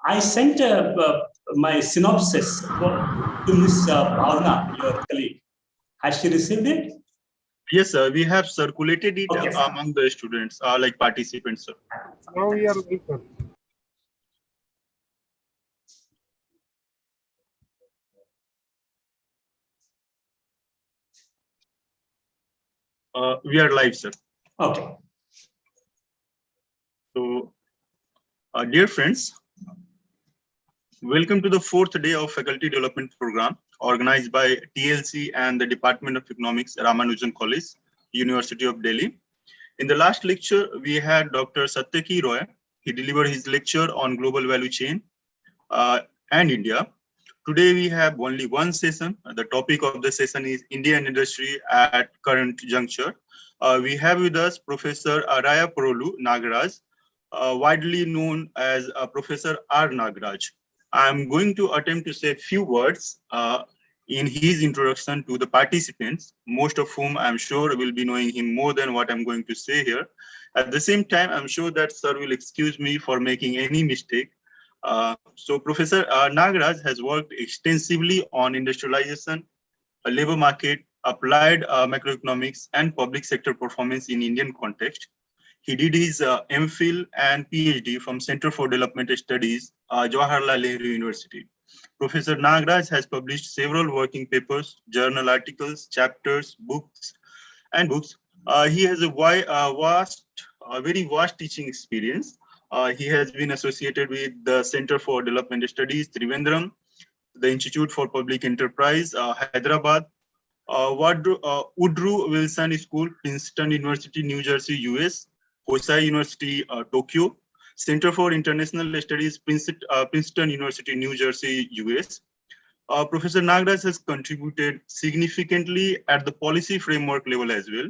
I sent my synopsis to Ms. Bhavna, your colleague. Has she received it? Yes, sir. We have circulated it Okay, among the students, like participants, sir. Now we are live, sir. We are live, sir. Okay. So, dear friends, welcome to the fourth day of Faculty Development Program organized by TLC and the Department of Economics, Ramanujan College, University of Delhi. In the last lecture, we had Dr. Satyaki Roy. He delivered his lecture on global value chain and India. Today, we have only one session. The topic of the session is Indian industry at current juncture. We have with us Professor Araya Porolu Nagaraj, widely known as Professor R. Nagaraj. I'm going to attempt to say a few words in his introduction to the participants, most of whom I'm sure will be knowing him more than what I'm going to say here. At the same time, I'm sure that sir will excuse me for making any mistake. So Professor Nagaraj has worked extensively on industrialization, labor market, applied macroeconomics, and public sector performance in Indian context. He did his MPhil and PhD from Center for Development Studies, Jawaharlal Nehru University. Professor Nagaraj has published several working papers, journal articles, chapters, books. He has a very vast teaching experience. He has been associated with the Center for Development Studies, Trivandrum, the Institute for Public Enterprise, Hyderabad, Woodrow Wilson School, Princeton University, New Jersey, US, Hosei University, Tokyo, Center for International Studies, Princeton University, New Jersey, US. Professor Nagaraj has contributed significantly at the policy framework level as well.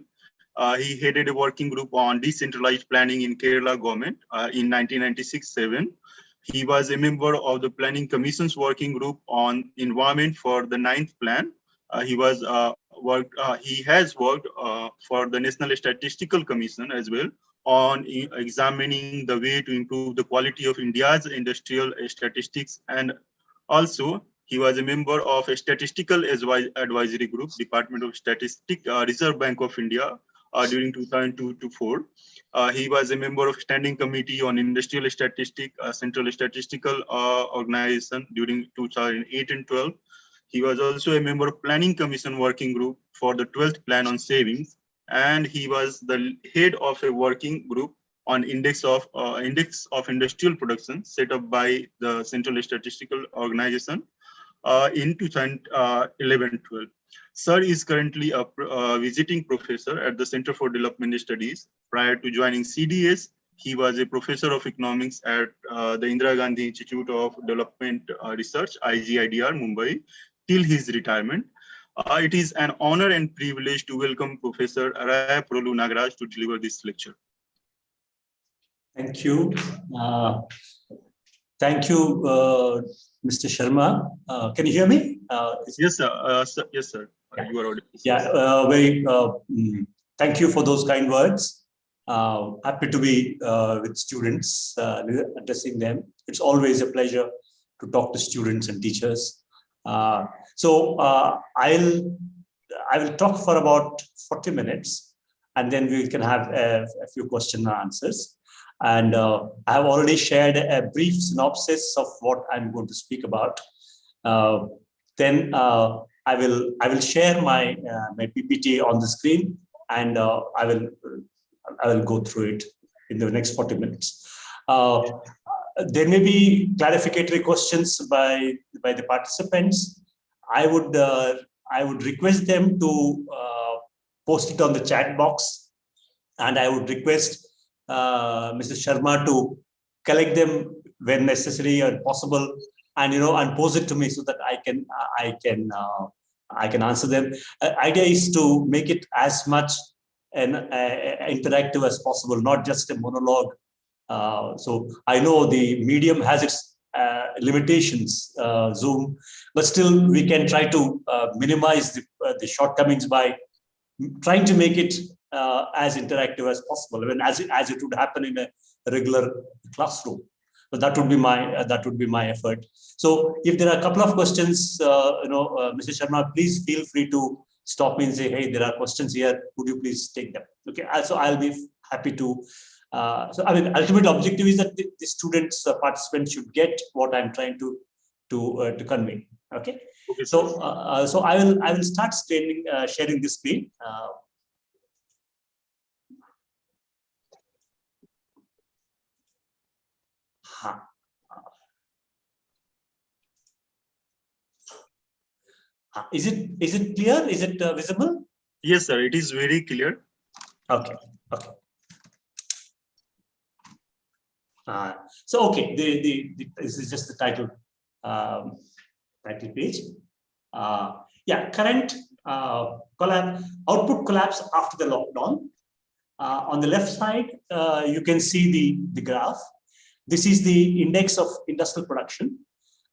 He headed a working group on decentralized planning in Kerala government in 1996-7. He was a member of the Planning Commission's working group on environment for the 9th plan. He has worked for the National Statistical Commission as well on examining the way to improve the quality of India's industrial statistics, and also he was a member of a statistical advisory group, Department of Statistics, Reserve Bank of India, during 2002 to 4. He was a member of Standing Committee on Industrial Statistics, Central Statistical Organization during 2008 and 12. He was also a member of Planning Commission Working Group for the 12th Plan on Savings, and he was the head of a working group on Index of Industrial Production set up by the Central Statistical Organization in 2011-12. Sir is currently a visiting professor at the Center for Development Studies. Prior to joining CDS, he was a professor of economics at the Indira Gandhi Institute of Development Research, IGIDR, Mumbai, till his retirement. It is an honor and privilege to welcome Professor Araya Porolu Nagaraj to deliver this lecture. Thank you. Thank you, Mr. Sharma. Can you hear me? Yes, sir. Yes, sir. You are audible. Yeah, thank you for those kind words. Happy to be with students, addressing them. It's always a pleasure to talk to students and teachers. So I will talk for about 40 minutes, and then we can have a few question and answers. And I have already shared a brief synopsis of what I'm going to speak about. Then I will share my PPT on the screen, and I will go through it in the next 40 minutes. There may be clarificatory questions by the participants. I would request them to post it on the chat box, and I would request Mr. Sharma to collect them when necessary or possible, and and pose it to me so that I can answer them. Idea is to make it as much interactive as possible, not just a monologue. So I know the medium has its limitations, Zoom, but still we can try to minimize the shortcomings by trying to make it as interactive as possible, as it would happen in a regular classroom. So that would be my effort. So if there are a couple of questions, Mr. Sharma, please feel free to stop me and say, hey, there are questions here. Would you please take them? Okay. So I'll be happy to. So I mean, ultimate objective is that the students, participants should get what I'm trying to convey. Okay. Okay. So I will start sharing this screen. Is it clear? Is it visible? Yes, sir. It is very clear. Okay. Okay. So okay, this is just the title page. Current output collapse after the lockdown. On the left side, you can see the graph. This is the index of industrial production,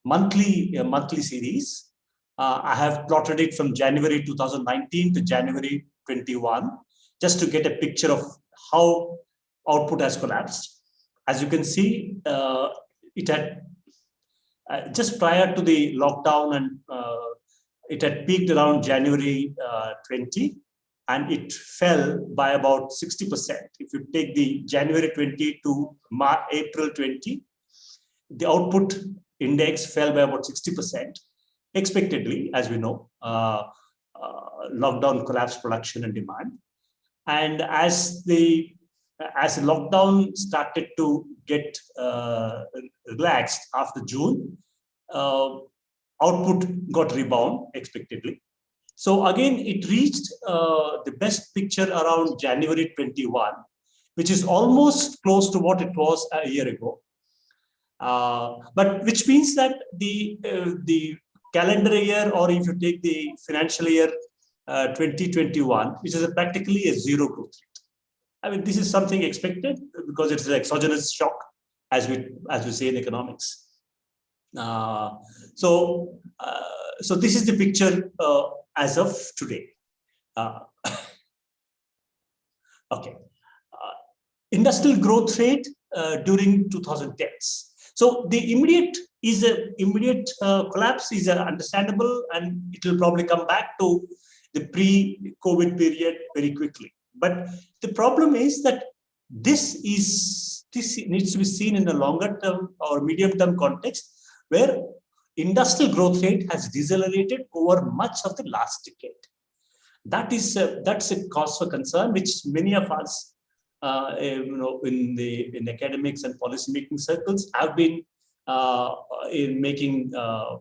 monthly series. I have plotted it from January 2019 to January 21, just to get a picture of how output has collapsed. As you can see, it had just prior to the lockdown, and it had peaked around January 20, and it fell by about 60%. If you take the January 20 to April 20, the output index fell by about 60%. Expectedly, as we know, lockdown collapsed production and demand. And as the lockdown started to get relaxed after June, output got rebound expectedly. So again, it reached the best picture around January 21, which is almost close to what it was a year ago. But which means that the calendar year, or if you take the financial year 2021, which is practically a zero growth rate. I mean, this is something expected because it's an exogenous shock, as we say in economics. So this is the picture as of today. Okay, industrial growth rate during 2010s. So the immediate collapse is understandable, and it will probably come back to the pre-COVID period very quickly. But the problem is that this needs to be seen in a longer term or medium term context, where industrial growth rate has decelerated over much of the last decade. That's a cause for concern, which many of us, in academics and policy making circles, have been making our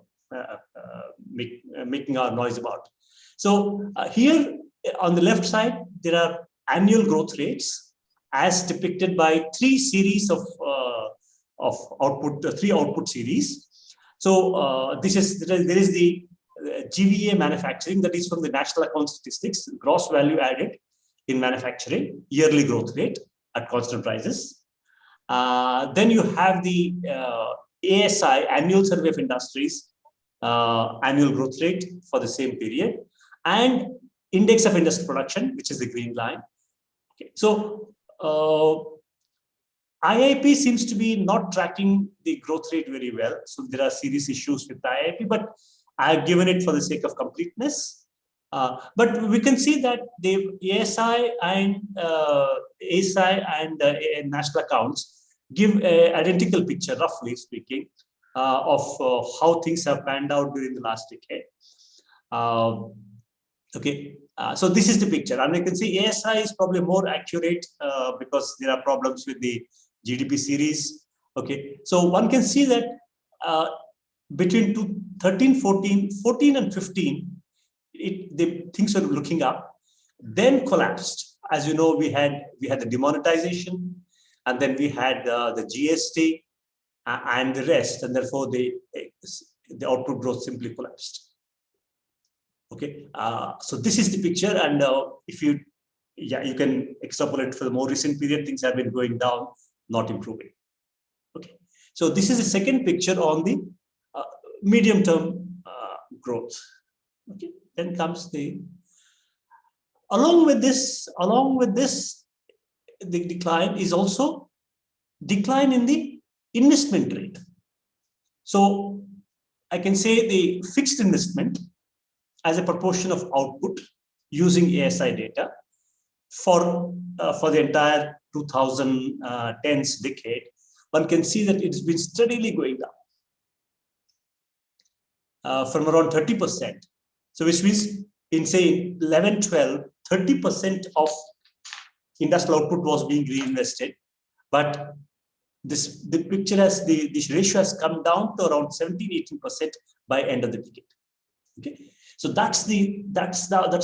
noise about. So here on the left side, there are annual growth rates as depicted by three series of output, three output series. So there is the GVA manufacturing, that is from the National Account Statistics, gross value added in manufacturing, yearly growth rate at constant prices. Then you have the ASI, Annual Survey of Industries, annual growth rate for the same period, and Index of Industrial Production, which is the green line. Okay. So IIP seems to be not tracking the growth rate very well. So there are serious issues with IIP, but I have given it for the sake of completeness. But we can see that the ASI and national accounts give an identical picture, roughly speaking, of how things have panned out during the last decade. Okay, so this is the picture, and you can see ASI is probably more accurate because there are problems with the GDP series. Okay, so one can see that between 13, 14 and 15, the things were looking up, then collapsed. As you know, we had the demonetization, and then we had the GST and the rest, and therefore the output growth simply collapsed. Okay, so this is the picture, and if you can extrapolate for the more recent period, things have been going down, not improving. Okay, so this is the second picture on the medium-term growth. Okay, then comes along with this, the decline is also decline in the investment rate. So I can say the fixed investment as a proportion of output using ASI data for the entire 2010s decade, one can see that it's been steadily going up from around 30%. So which means in say 11, 12, 30% of industrial output was being reinvested, but the picture has this ratio has come down to around 17-18% by end of the decade. Okay, so that's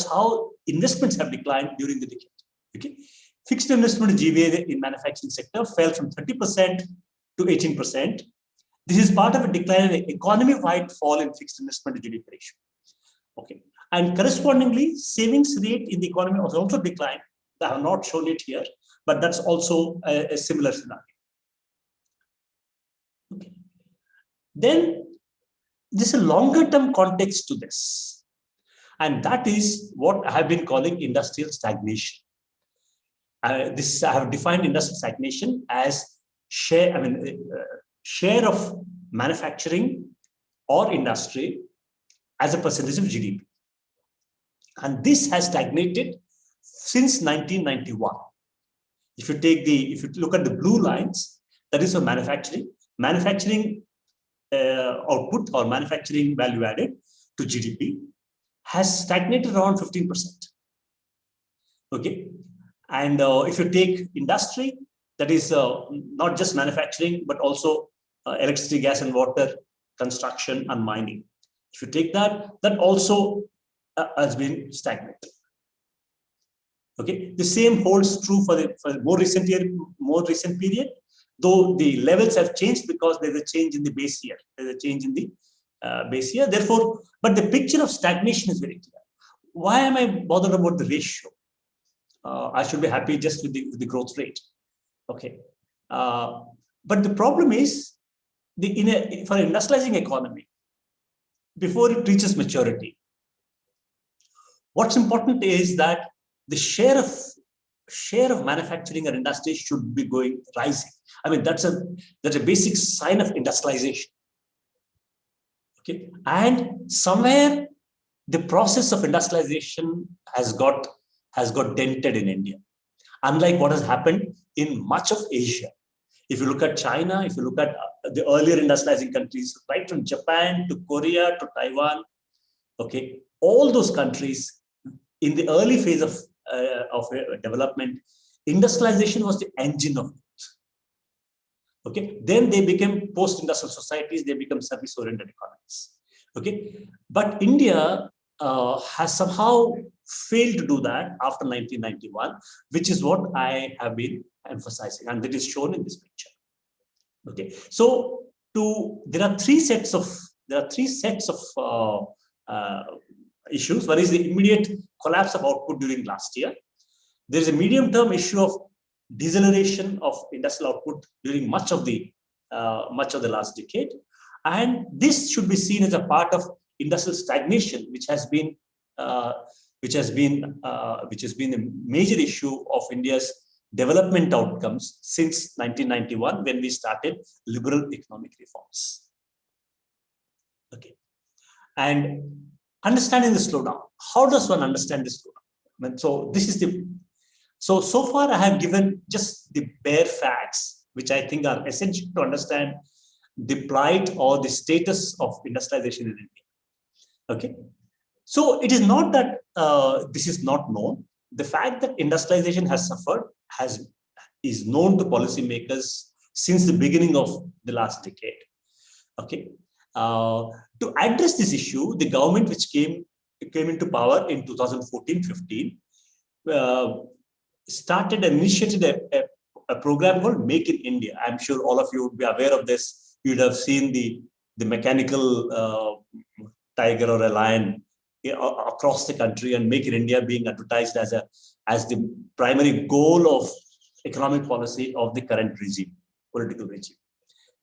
how investments have declined during the decade. Okay, fixed investment GVA in manufacturing sector fell from 30% to 18%. This is part of a decline in economy-wide fall in fixed investment to GDP ratio. Okay, and correspondingly, savings rate in the economy was also declined. I have not shown it here, but that's also a similar scenario. Okay. Then there's a longer term context to this, and that is what I have been calling industrial stagnation. I have defined industrial stagnation as share of manufacturing or industry as a percentage of GDP, and this has stagnated since 1991. If you look at the blue lines, that is for manufacturing output or manufacturing value added to GDP has stagnated around 15%. Okay, and if you take industry, that is not just manufacturing but also electricity, gas, and water, construction, and mining. If you take that also has been stagnant. Okay, the same holds true for the more recent period, though the levels have changed because there's a change in the base year. Therefore, but the picture of stagnation is very clear. Why am I bothered about the ratio? I should be happy just with the growth rate. Okay, but the problem is for an industrializing economy, before it reaches maturity, what's important is that the share of manufacturing or industry should be rising. I mean, that's a basic sign of industrialization. Okay, and somewhere the process of industrialization has got dented in India, unlike what has happened in much of Asia. If you look at China, if you look at the earlier industrializing countries, right from Japan to Korea to Taiwan, okay, all those countries in the early phase of development, industrialization was the engine of growth. Okay, then they became post-industrial societies, they become service-oriented economies. Okay, but India has somehow failed to do that after 1991, which is what I have been emphasizing, and that is shown in this picture. Okay, so there are three sets of issues. One is the immediate collapse of output during last year. There is a medium-term issue of deceleration of industrial output during much of the last decade, and this should be seen as a part of industrial stagnation, which has been a major issue of India's development outcomes since 1991, when we started liberal economic reforms. Okay, and understanding the slowdown. How does one understand this slowdown? So this is so far I have given just the bare facts, which I think are essential to understand the plight or the status of industrialization in India. Okay, so it is not that this is not known. The fact that industrialization has suffered is known to policymakers since the beginning of the last decade. Okay, to address this issue, the government which came into power in 2014-15 initiated a program called Make in India. I'm sure all of you would be aware of this. You would have seen the mechanical tiger or a lion across the country, and Make in India being advertised as the primary goal of economic policy of the current political regime.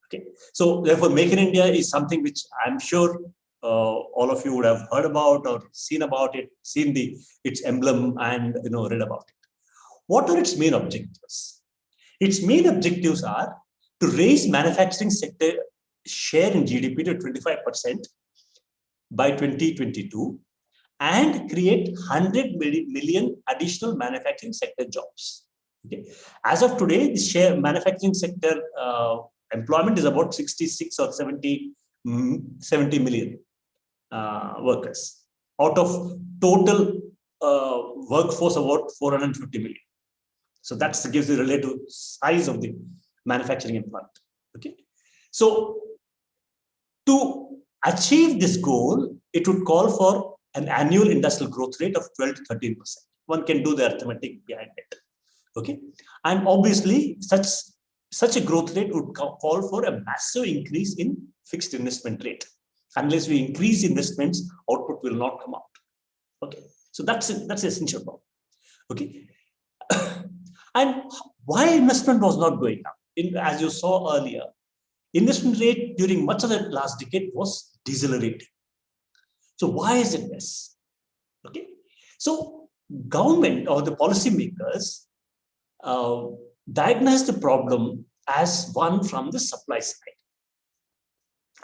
Okay, so therefore, Make in India is something which I'm sure all of you would have heard about or seen about it, seen its emblem, and read about it. What are its main objectives? Its main objectives are to raise manufacturing sector share in GDP to 25% by 2022 and create 100 million additional manufacturing sector jobs. Okay. As of today, the share manufacturing sector employment is about 66 or 70 million workers out of total workforce about 450 million. So that gives the relative size of the manufacturing employment. Okay. So to achieve this goal, it would call for an annual industrial growth rate of 12 to 13%. One can do the arithmetic behind it. Okay. And obviously, such a growth rate would call for a massive increase in fixed investment rate. Unless we increase investments, output will not come out. Okay. So that's the essential problem. Okay. And why investment was not going up? As you saw earlier, investment rate during much of the last decade was decelerating. So why is it this? Okay. So government or the policymakers diagnosed the problem as one from the supply side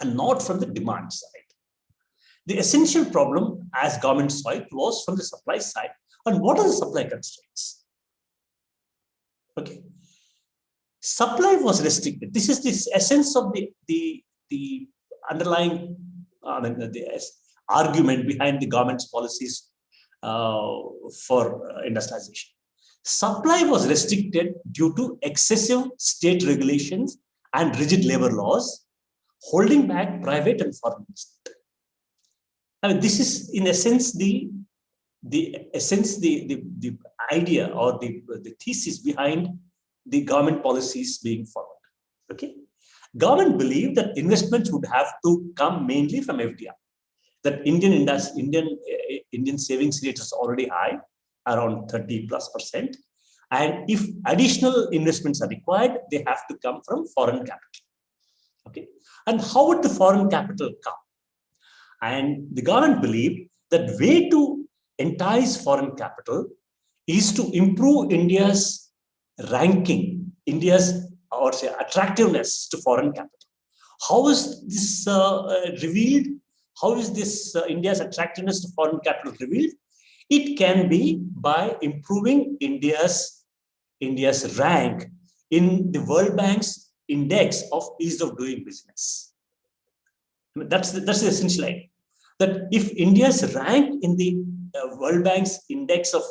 and not from the demand side. The essential problem, as government saw it, was from the supply side. And what are the supply constraints? Okay. Supply was restricted. This is the essence of the underlying the argument behind the government's policies for industrialization. Supply was restricted due to excessive state regulations and rigid labor laws, holding back private and foreign investment. I mean, this is in essence the idea or the thesis behind the government policies being followed. Okay, government believed that investments would have to come mainly from FDI. That Indian savings rate is already high, around 30+%, and if additional investments are required, they have to come from foreign capital. Okay, and how would the foreign capital come? And the government believed that way to entice foreign capital is to improve India's ranking, India's or say attractiveness to foreign capital. How is this revealed? How is this India's attractiveness to foreign capital revealed? It can be by improving India's rank in the World Bank's index of ease of doing business. I mean, that's the essential idea. That if India's rank in the World Bank's index of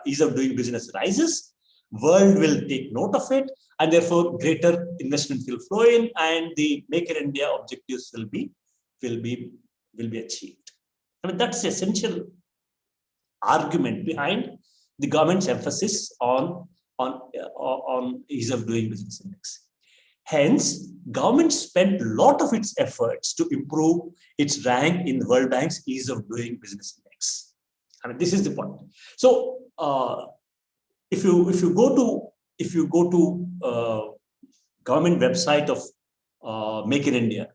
ease of doing business rises, world will take note of it, and therefore greater investment will flow in, and the Make in India objectives will be achieved. I mean, that's the essential argument behind the government's emphasis on ease of doing business index. Hence, government spent a lot of its efforts to improve its rank in the World Bank's ease of doing business index. I mean, this is the point. So, if you go to government website of Make in India,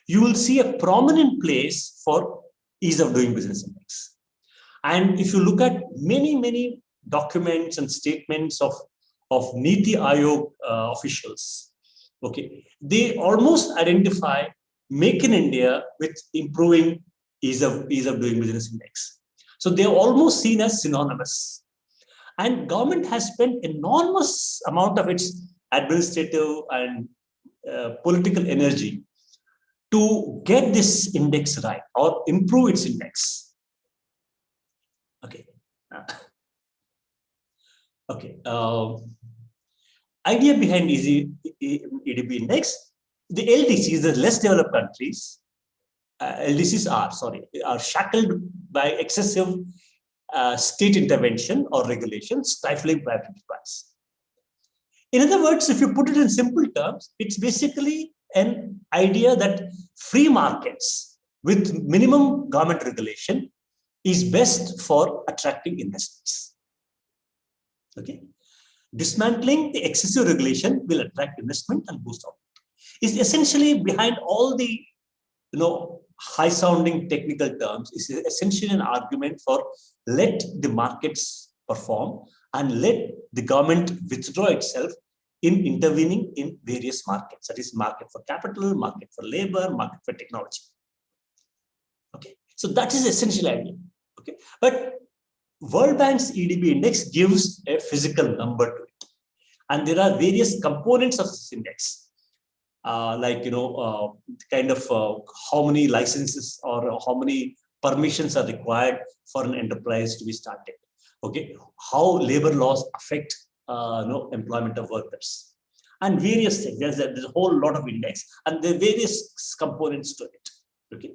you will see a prominent place for ease of doing business index. And if you look at many documents and statements of Niti Aayog officials, okay, they almost identify Make in India with improving ease of doing business index. So they're almost seen as synonymous. And government has spent enormous amount of its administrative and political energy to get this index right or improve its index. Okay. Okay. Idea behind ADB Index, the LDCs, the less developed countries, LDCs are shackled by excessive state intervention or regulation, stifling private enterprise. In other words, if you put it in simple terms, it's basically an idea that free markets with minimum government regulation is best for attracting investments. Okay, dismantling the excessive regulation will attract investment and boost output. Is essentially behind all the high-sounding technical terms is essentially an argument for let the markets perform and let the government withdraw itself in intervening in various markets. That is market for capital, market for labor, market for technology. Okay, so that is the essential idea. Okay, but World Bank's ADB index gives a physical number to it, and there are various components of this index, like kind of how many licenses or how many permissions are required for an enterprise to be started. Okay, how labor laws affect employment of workers, and various things. There's a whole lot of index, and there are various components to it. Okay,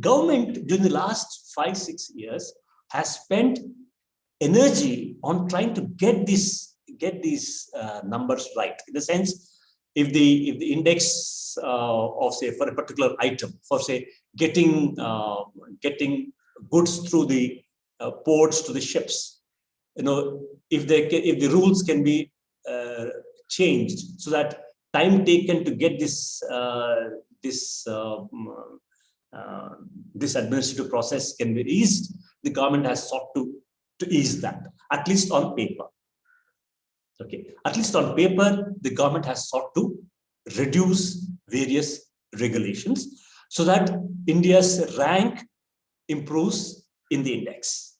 government during the last 5-6 years has spent energy on trying to get these numbers right. In the sense, if the index of, say, for a particular item, for say getting goods through the ports to the ships, if the rules can be changed so that time taken to get this administrative process can be eased, the government has sought to ease that, at least on paper. Okay, at least on paper, the government has sought to reduce various regulations so that India's rank improves in the index.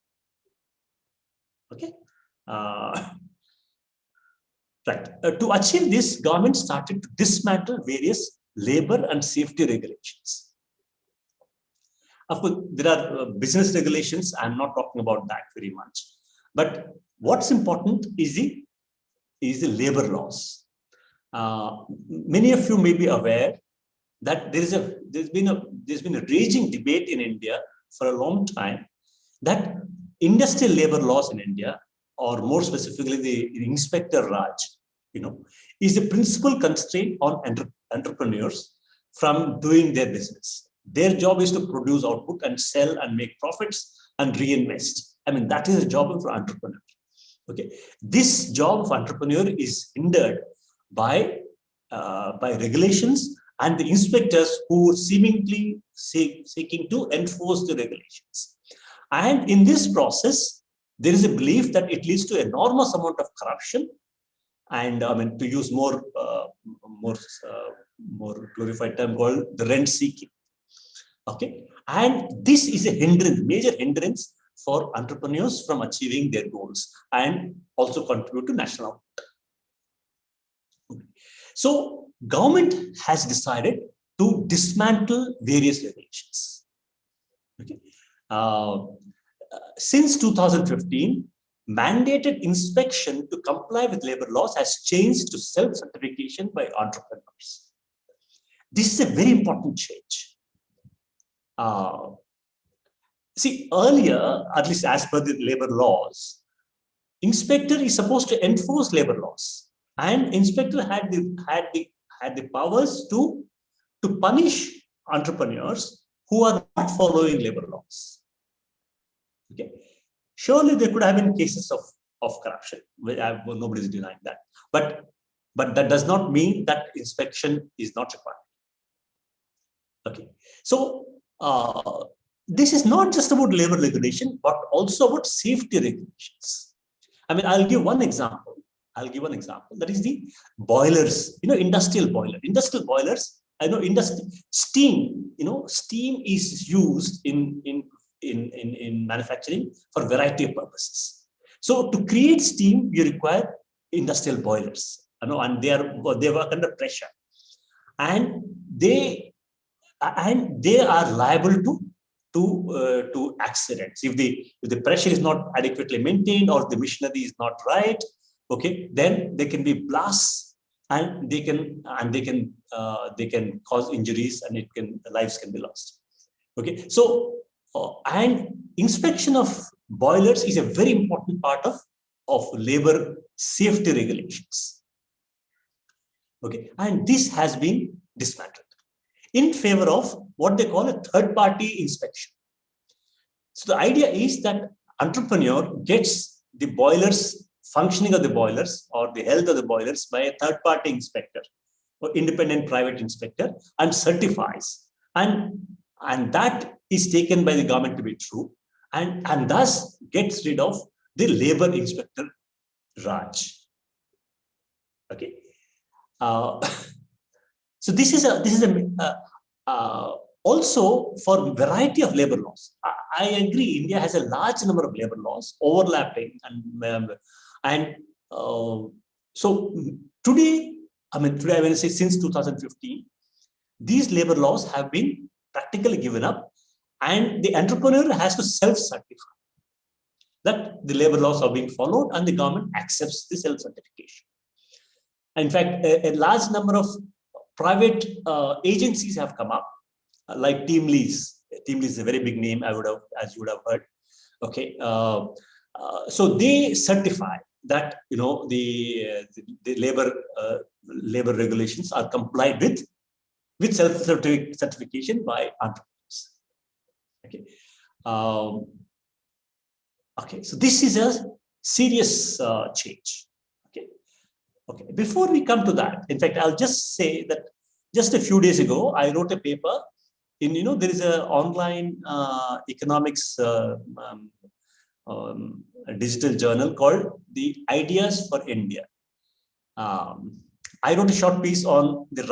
Okay, right. To achieve this, government started to dismantle various labor and safety regulations. Of course, there are business regulations. I'm not talking about that very much. But what's important is the labor laws. Many of you may be aware that there's been a raging debate in India for a long time that industrial labor laws in India, or more specifically the Inspector Raj, is the principal constraint on entrepreneurs from doing their business. Their job is to produce output and sell and make profits and reinvest. I mean, that is a job for entrepreneur. Okay, this job of entrepreneur is hindered by regulations and the inspectors who seemingly seeking to enforce the regulations. And in this process, there is a belief that it leads to enormous amount of corruption, and I mean, to use more glorified term called the rent seeking. Okay, and this is a hindrance, major hindrance for entrepreneurs from achieving their goals and also contribute to national output. Okay. So government has decided to dismantle various regulations. Okay. Since 2015, mandated inspection to comply with labor laws has changed to self-certification by entrepreneurs. This is a very important change. See, earlier, at least as per the labor laws, inspector is supposed to enforce labor laws, and inspector had the powers to punish entrepreneurs who are not following labor laws. Okay, surely there could have been cases of corruption. Nobody is denying that, but that does not mean that inspection is not required. Okay, so this is not just about labor regulation, but also about safety regulations. I mean, I'll give one example. That is the boilers, industrial boilers. I know steam, steam is used in manufacturing for a variety of purposes. So to create steam, you require industrial boilers, and they work under pressure, and they are liable to accidents if the pressure is not adequately maintained or the machinery is not right. Okay, then there can be blasts, and they can cause injuries, and lives can be lost. Okay, so and inspection of boilers is a very important part of labor safety regulations. Okay, and this has been dismantled in favor of what they call a third-party inspection. So the idea is that entrepreneur gets the boilers, functioning of the boilers or the health of the boilers by a third-party inspector or independent private inspector, and certifies, and that is taken by the government to be true, and thus gets rid of the labor inspector Raj. Okay. So this is also for variety of labor laws. I agree. India has a large number of labor laws overlapping, and so today, I mean, today I will say since 2015, these labor laws have been practically given up, and the entrepreneur has to self-certify that the labor laws are being followed, and the government accepts the self-certification. In fact, a large number of private agencies have come up, like Team Lease. Team Lease is a very big name, as you would have heard. Okay, so they certify that the labor regulations are complied with self-certification by entrepreneurs. Okay, okay. So this is a serious change. Okay, before we come to that, in fact, I'll just say that just a few days ago, I wrote a paper in, there is an online economics a digital journal called the Ideas for India. I wrote a short piece on the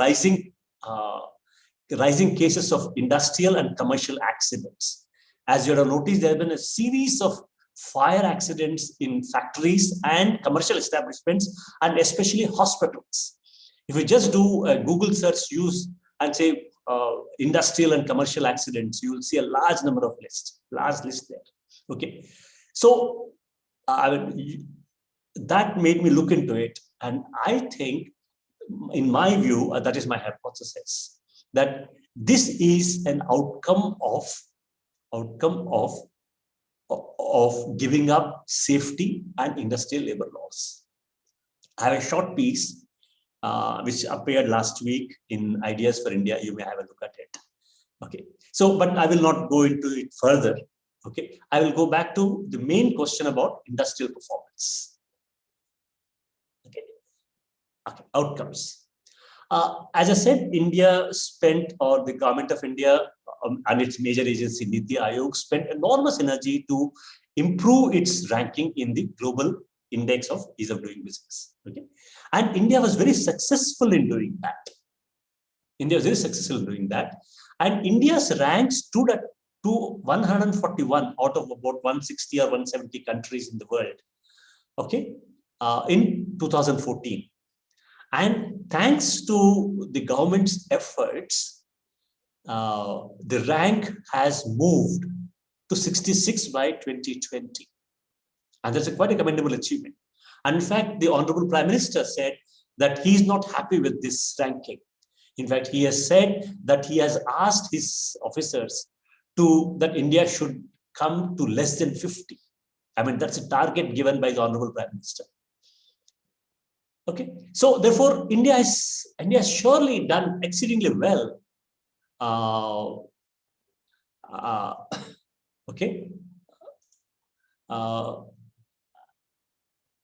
rising cases of industrial and commercial accidents. As you have noticed, there have been a series of fire accidents in factories and commercial establishments, and especially hospitals. If you just do a Google search, and say industrial and commercial accidents, you will see a large number of large list there. Okay, so that made me look into it, and I think, in my view, that is my hypothesis, that this is an outcome of giving up safety and industrial labor laws. I have a short piece which appeared last week in Ideas for India. You may have a look at it. Okay. So, but I will not go into it further. Okay. I will go back to the main question about industrial performance. Okay. Okay. Outcomes. As I said, India spent, or the government of India and its major agency, Niti Aayog, spent enormous energy to improve its ranking in the global index of ease of doing business. Okay, and India was very successful in doing that. And India's rank stood at 141 out of about 160 or 170 countries in the world. Okay, in 2014. And thanks to the government's efforts, the rank has moved to 66 by 2020. And that's quite a commendable achievement. And in fact, the Honorable Prime Minister said that he's not happy with this ranking. In fact, he has said that he has asked his officers that India should come to less than 50. I mean, that's a target given by the Honorable Prime Minister. Okay, so therefore, India has surely done exceedingly well.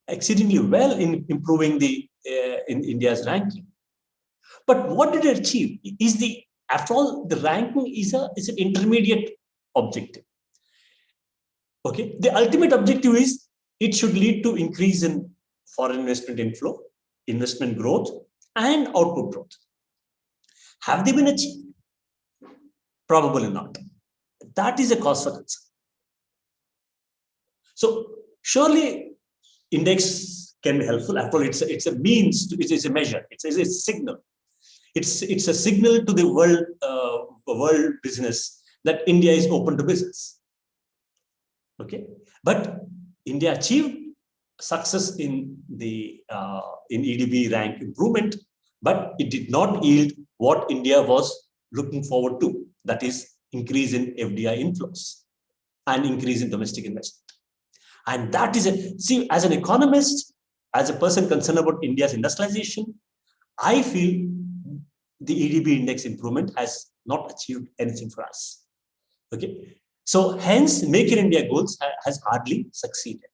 Exceedingly well in improving in India's ranking. But what did it achieve? After all, the ranking is an intermediate objective. Okay, the ultimate objective is it should lead to increase in foreign investment inflow, investment growth, and output growth. Have they been achieved? Probably not. That is a cause for concern. So surely index can be helpful. After all, it's a means, it's a measure, it's a signal. It's a signal to the world business that India is open to business. Okay, but India achieved success in the in ADB rank improvement, but it did not yield what India was looking forward to, that is increase in FDI inflows and increase in domestic investment. And that is as an economist, as a person concerned about India's industrialization, I feel the ADB index improvement has not achieved anything for us. Okay, so hence Make in India goals has hardly succeeded.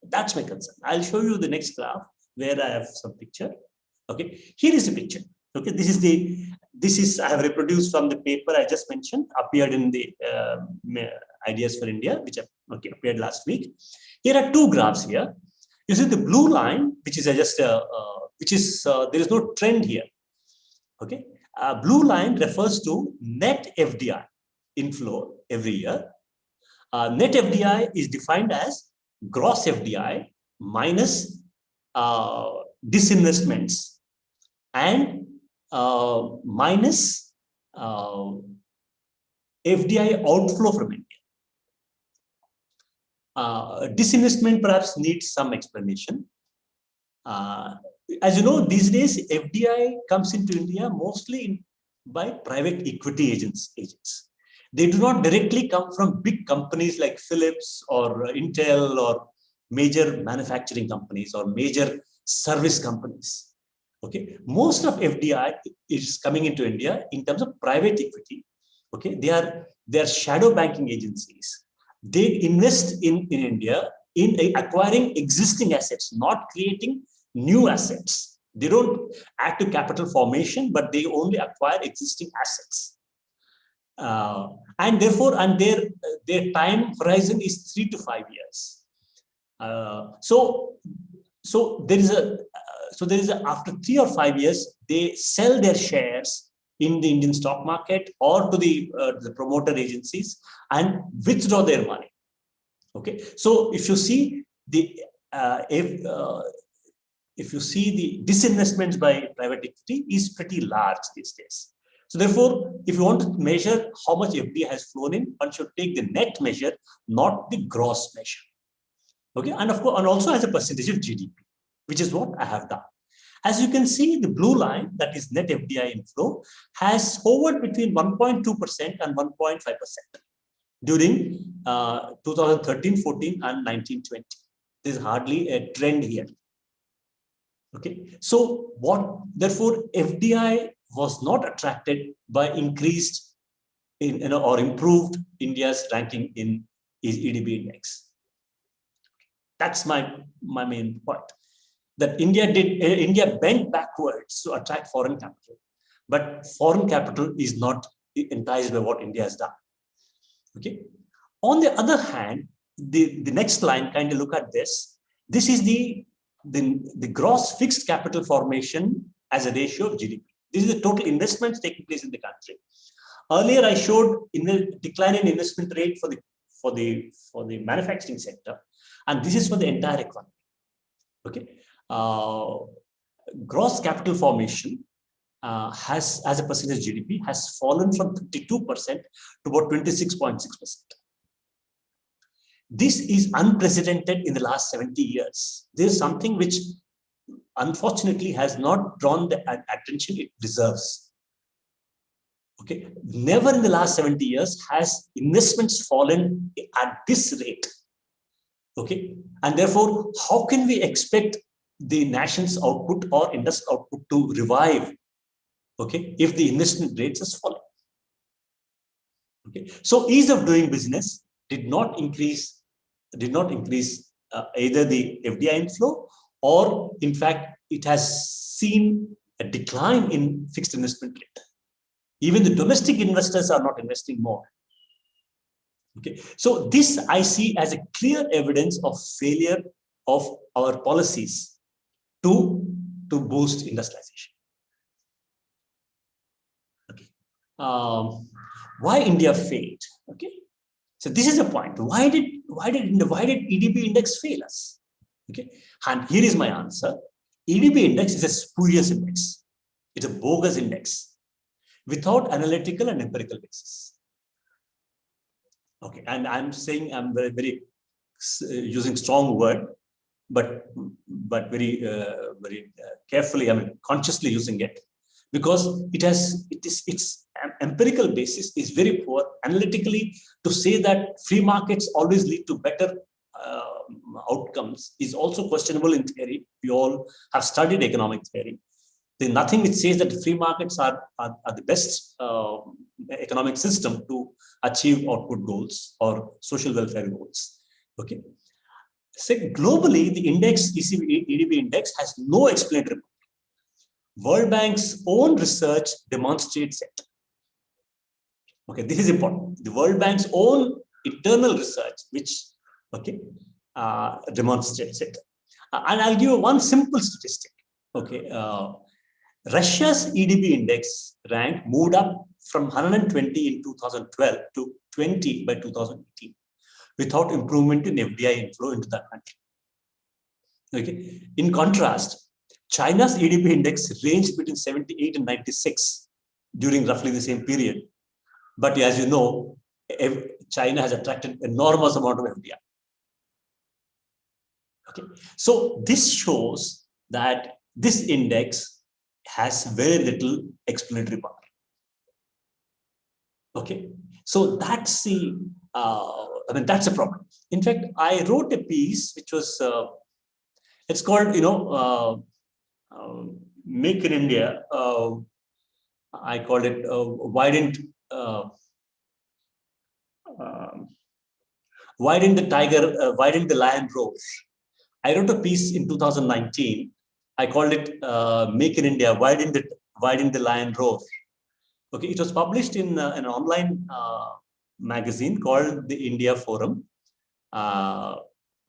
That's my concern. I'll show you the next graph where I have some picture. Okay, here is the picture. Okay, this is I have reproduced from the paper I just mentioned, appeared in the Ideas for India, which appeared last week. Here are two graphs here. You see the blue line, which is just a which is, there is no trend here. Okay. Blue line refers to net FDI inflow every year. Net FDI is defined as gross FDI minus disinvestments and minus FDI outflow from India. Disinvestment perhaps needs some explanation. As you know, these days FDI comes into India mostly by private equity agents. They do not directly come from big companies like Philips or Intel or major manufacturing companies or major service companies. Okay, most of FDI is coming into India in terms of private equity. Okay, they are shadow banking agencies. They invest in India in acquiring existing assets, not creating new assets. They don't add to capital formation, but they only acquire existing assets. And therefore, their time horizon is 3 to 5 years. So there is a after 3 or 5 years, they sell their shares in the Indian stock market or to the promoter agencies and withdraw their money. Okay, so if you see the disinvestments by private equity is pretty large these days. So therefore, if you want to measure how much FDI has flown in, one should take the net measure, not the gross measure. Okay, and of course, and also as a percentage of GDP, which is what I have done. As you can see, the blue line, that is net FDI inflow, has hovered between 1.2% and 1.5% during 2013-14 and 19-20. There is hardly a trend here. Okay, so therefore, FDI was not attracted by increased or improved India's ranking in ADB Index. That's my main point. That India bent backwards to attract foreign capital, but foreign capital is not enticed by what India has done. Okay. On the other hand, the next line, kind of look at this. This is the gross fixed capital formation as a ratio of GDP. This is the total investments taking place in the country. Earlier, I showed in the decline in investment rate for the manufacturing sector, and this is for the entire economy. Okay. Gross capital formation has, as a percentage of GDP, has fallen from 52% to about 26.6%. This is unprecedented in the last 70 years. There is something which, unfortunately, has not drawn the attention it deserves. Okay, never in the last 70 years has investments fallen at this rate. Okay, and therefore, how can we expect the nation's output or industrial output to revive? Okay, if the investment rates is falling. Okay, so ease of doing business did not increase either the FDI inflow, or in fact, it has seen a decline in fixed investment rate. Even the domestic investors are not investing more. Okay, so this I see as a clear evidence of failure of our policies to boost industrialization. Okay, why India failed? Okay, so this is a point. Why did ADB Index fail us? Okay, and here is my answer. ADB Index is a spurious index. It's a bogus index without analytical and empirical basis. Okay, and I'm saying I'm very using strong word, but very carefully. I mean, consciously using it, because its empirical basis is very poor. Analytically, to say that free markets always lead to better outcomes is also questionable in theory. We all have studied economic theory. There's nothing which says that free markets are the best economic system to achieve output goals or social welfare goals. Okay. So globally, the index, ADB index, has no explanatory. World Bank's own research demonstrates it. Okay, this is important. The World Bank's own internal research, which demonstrates it. And I'll give you one simple statistic. Okay, Russia's ADB index rank moved up from 120 in 2012 to 20 by 2018 without improvement in FDI inflow into that country. Okay. In contrast, China's ADB index ranged between 78 and 96 during roughly the same period. But as you know, China has attracted enormous amount of FDI. Okay. So this shows that this index has very little explanatory power. Okay. So that's the, that's a problem. In fact, I wrote a piece which was, it's called, Make in India. I called it why didn't the lion roar? I wrote a piece in 2019. I called it Make in India. Why didn't the lion roar? Okay, it was published in an online magazine called the India Forum.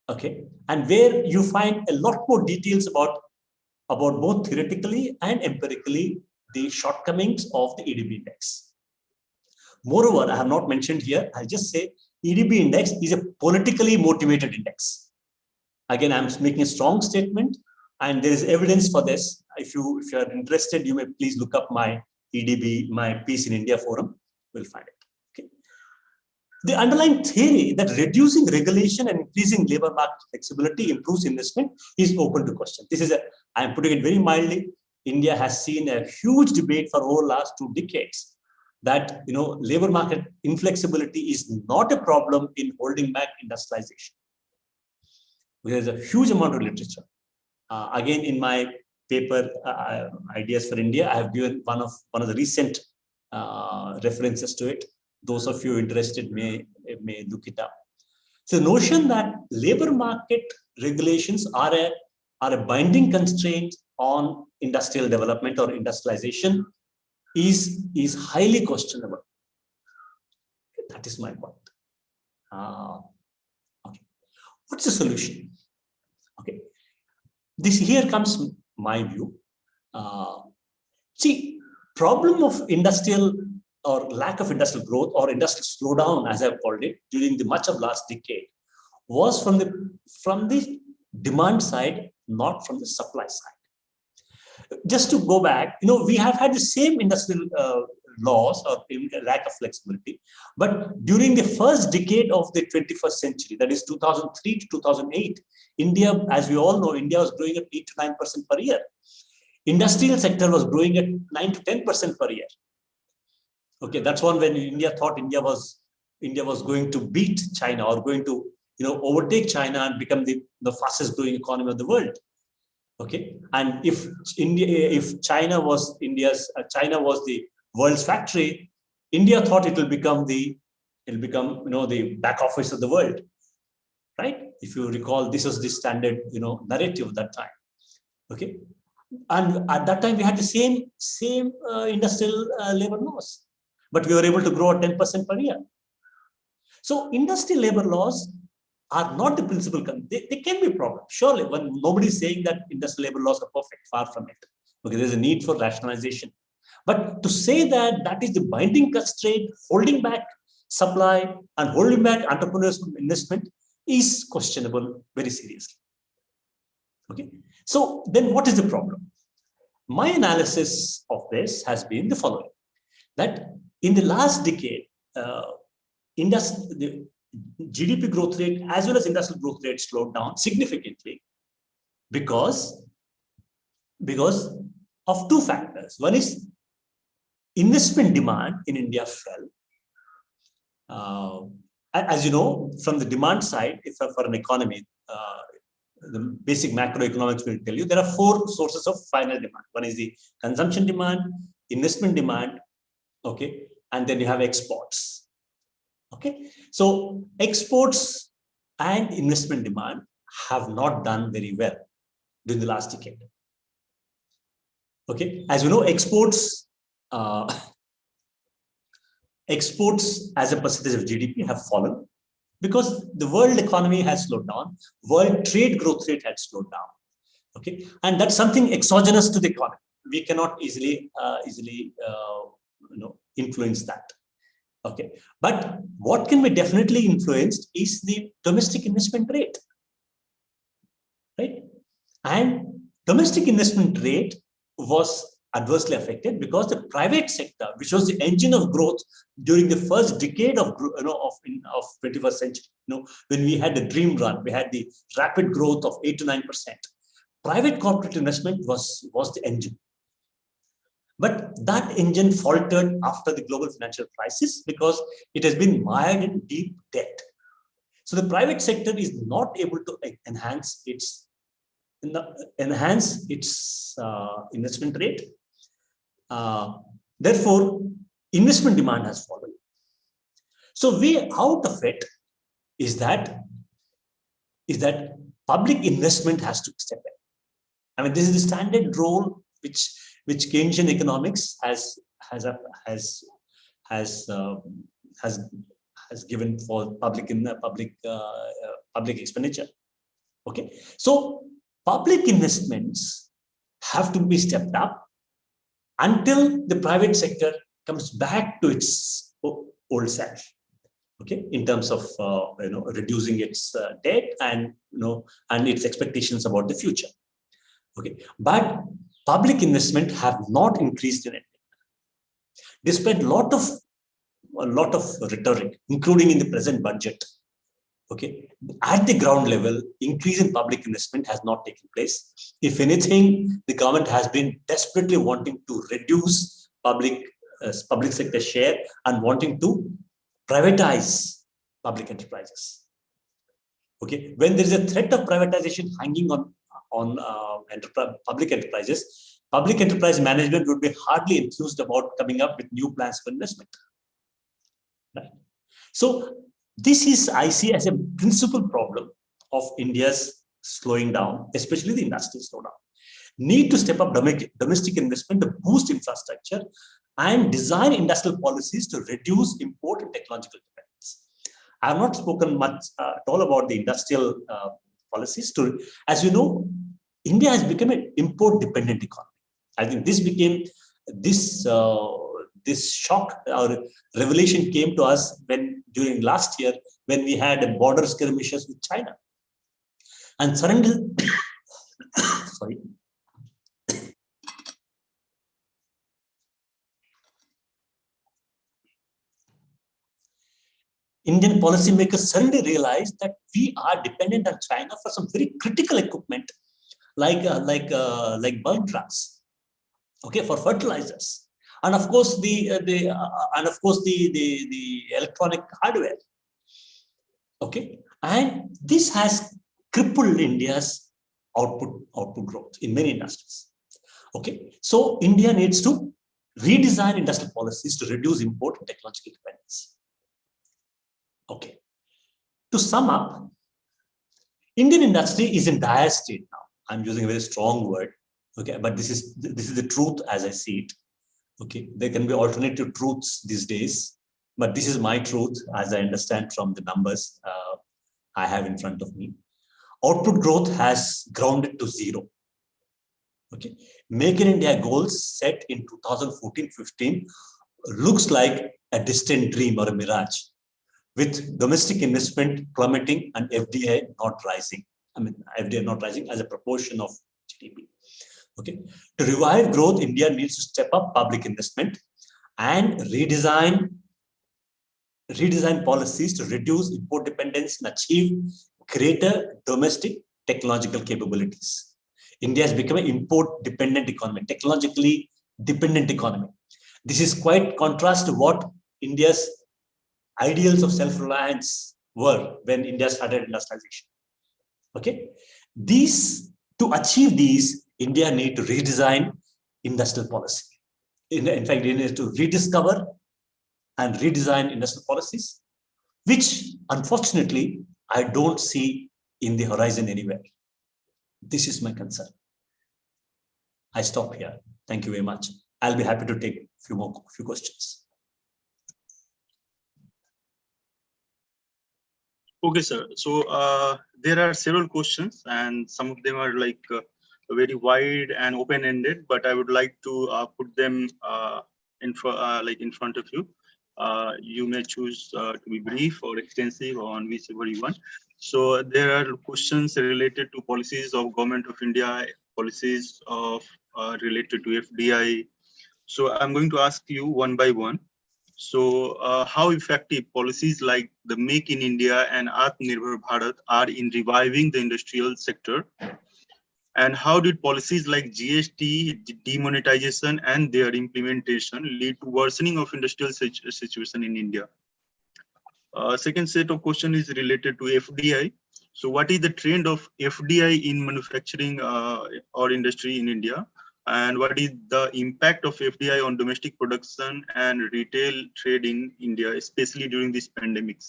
Okay, and where you find a lot more details about both theoretically and empirically the shortcomings of the ADB index. Moreover, I have not mentioned here, I'll just say ADB index is a politically motivated index. Again, I'm making a strong statement and there is evidence for this. If you are interested, you may please look up my ADB, my piece in India Forum, we'll find it. Okay. The underlying theory that reducing regulation and increasing labor market flexibility improves investment is open to question. This is I am putting it very mildly. India has seen a huge debate for over the last 2 decades that labor market inflexibility is not a problem in holding back industrialization. There's a huge amount of literature. Again, in my paper, Ideas for India, I have given one of the recent references to it. Those of you interested may look it up. So the notion that labor market regulations are a binding constraint on industrial development or industrialization is highly questionable. That is my point. Okay. What's the solution? Okay. Here comes my view. See, problem of industrial or lack of industrial growth or industrial slowdown, as I've called it, during the much of last decade, was from the demand side, not from the supply side. Just to go back, we have had the same industrial laws or lack of flexibility, but during the first decade of the 21st century, that is 2003 to 2008, India, as we all know, India was growing at 8 to 9% per year. Industrial sector was growing at 9 to 10% per year. Okay, that's one when India thought India was going to beat China or going to overtake China and become the fastest growing economy of the world. Okay, and if China was the world's factory, India thought it will become the back office of the world, right? If you recall, this was the standard narrative at that time. Okay, and at that time we had the same industrial labor laws, but we were able to grow at 10% per year. So industrial labor laws are not the principal. They can be a problem, surely. When nobody is saying that industrial labor laws are perfect, far from it. Okay, there's a need for rationalization. But to say that is the binding constraint, holding back supply and holding back entrepreneurs from investment is questionable very seriously. Okay, so then what is the problem? My analysis of this has been the following: that in the last decade, the GDP growth rate as well as industrial growth rate slowed down significantly because of 2 factors. One is investment demand in India fell. As you know, from the demand side, if for an economy, the basic macroeconomics will tell you there are 4 sources of final demand. One is the consumption demand, investment demand, okay, and then you have exports. Okay, so exports and investment demand have not done very well during the last decade. Okay, as you know, exports as a percentage of GDP have fallen because the world economy has slowed down. World trade growth rate had slowed down. Okay, and that's something exogenous to the economy. We cannot easily influence that. Okay, but what can be definitely influenced is the domestic investment rate, right? And domestic investment rate was adversely affected because the private sector, which was the engine of growth during the first decade of 21st century, when we had the dream run, we had the rapid growth of 8 to 9%. Private corporate investment was the engine. But that engine faltered after the global financial crisis because it has been mired in deep debt. So the private sector is not able to enhance its investment rate. Therefore, investment demand has fallen. So way out of it is that public investment has to step in. I mean, this is the standard role which Keynesian economics has given for public expenditure. Okay, so public investments have to be stepped up until the private sector comes back to its old self. Okay, in terms of reducing its debt and its expectations about the future. Okay, but public investment have not increased in it, despite a lot of rhetoric, including in the present budget. Okay, at the ground level, increase in public investment has not taken place. If anything, the government has been desperately wanting to reduce public sector share and wanting to privatize public enterprises. Okay, when there is a threat of privatization hanging on public enterprises, public enterprise management would be hardly enthused about coming up with new plans for investment. Right? So this is, I see, as a principal problem of India's slowing down, especially the industrial slowdown. Need to step up domestic investment to boost infrastructure and design industrial policies to reduce import and technological dependence. I have not spoken much at all about the industrial policies. As you know, India has become an import-dependent economy. I think this became this shock or revelation came to us during last year when we had border skirmishes with China, and suddenly, sorry. Indian policymakers suddenly realized that we are dependent on China for some very critical equipment, like bulk trucks, okay, for fertilizers, and of course the electronic hardware. Okay, and this has crippled India's output growth in many industries. Okay, so India needs to redesign industrial policies to reduce import and technological dependence. Okay, to sum up, Indian industry is in dire state now. I'm using a very strong word. Okay, but this is the truth as I see it. Okay, there can be alternative truths these days, but this is my truth as I understand from the numbers I have in front of me. Output growth has grounded to zero. Okay, Make in India goals set in 2014-15 looks like a distant dream or a mirage, with domestic investment plummeting and FDI not rising. I mean, FDI not rising as a proportion of GDP. Okay, to revive growth, India needs to step up public investment and redesign policies to reduce import dependence and achieve greater domestic technological capabilities. India has become an import-dependent economy, technologically dependent economy. This is quite contrast to what India's ideals of self-reliance were when India started industrialization. Okay, to achieve these, India needs to redesign industrial policy. In fact, India needs to rediscover and redesign industrial policies, which unfortunately I don't see in the horizon anywhere. This is my concern. I stop here. Thank you very much. I'll be happy to take a few questions. Okay, sir. So there are several questions, and some of them are like very wide and open-ended, but I would like to put them in front of you. You may choose to be brief or extensive or on whichever you want. So there are questions related to policies of Government of India, policies of related to FDI. So I'm going to ask you one by one. So how effective policies like the Make in India and Atmanirbhar Bharat are in reviving the industrial sector? And how did policies like GST, demonetization, and their implementation lead to worsening of industrial situation in India? Second set of question is related to FDI. So what is the trend of FDI in manufacturing or industry in India? And what is the impact of FDI on domestic production and retail trade in India, especially during this pandemic?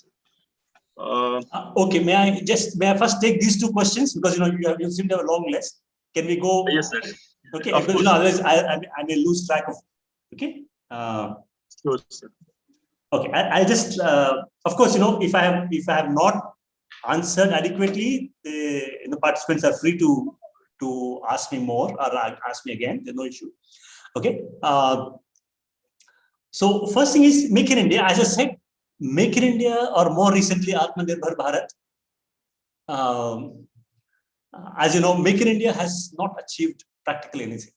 Okay, may I first take these two questions, because you seem to have a long list. Can we go? Yes, sir. Okay, because otherwise I may lose track of. Okay. Sure, sir. Okay, I just of course, if I have not answered adequately, the participants are free to ask me more or ask me again. There's no issue. Okay. So first thing is Make in India. As I said, Make in India, or more recently Atmanirbhar Bharat. As you know, Make in India has not achieved practically anything.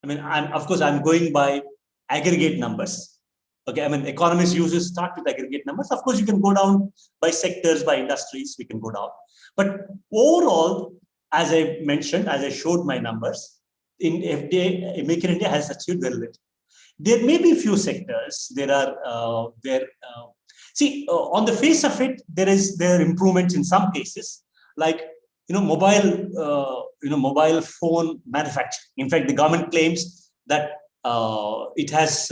I mean, I'm going by aggregate numbers. Okay, I mean, economists usually start with aggregate numbers. Of course, you can go down by sectors, by industries, we can go down. But overall, as I mentioned, as I showed my numbers, in FDI, Make in India has achieved very little. There may be a few sectors. On the face of it, there are improvements in some cases, like mobile phone manufacturing. In fact, the government claims that it has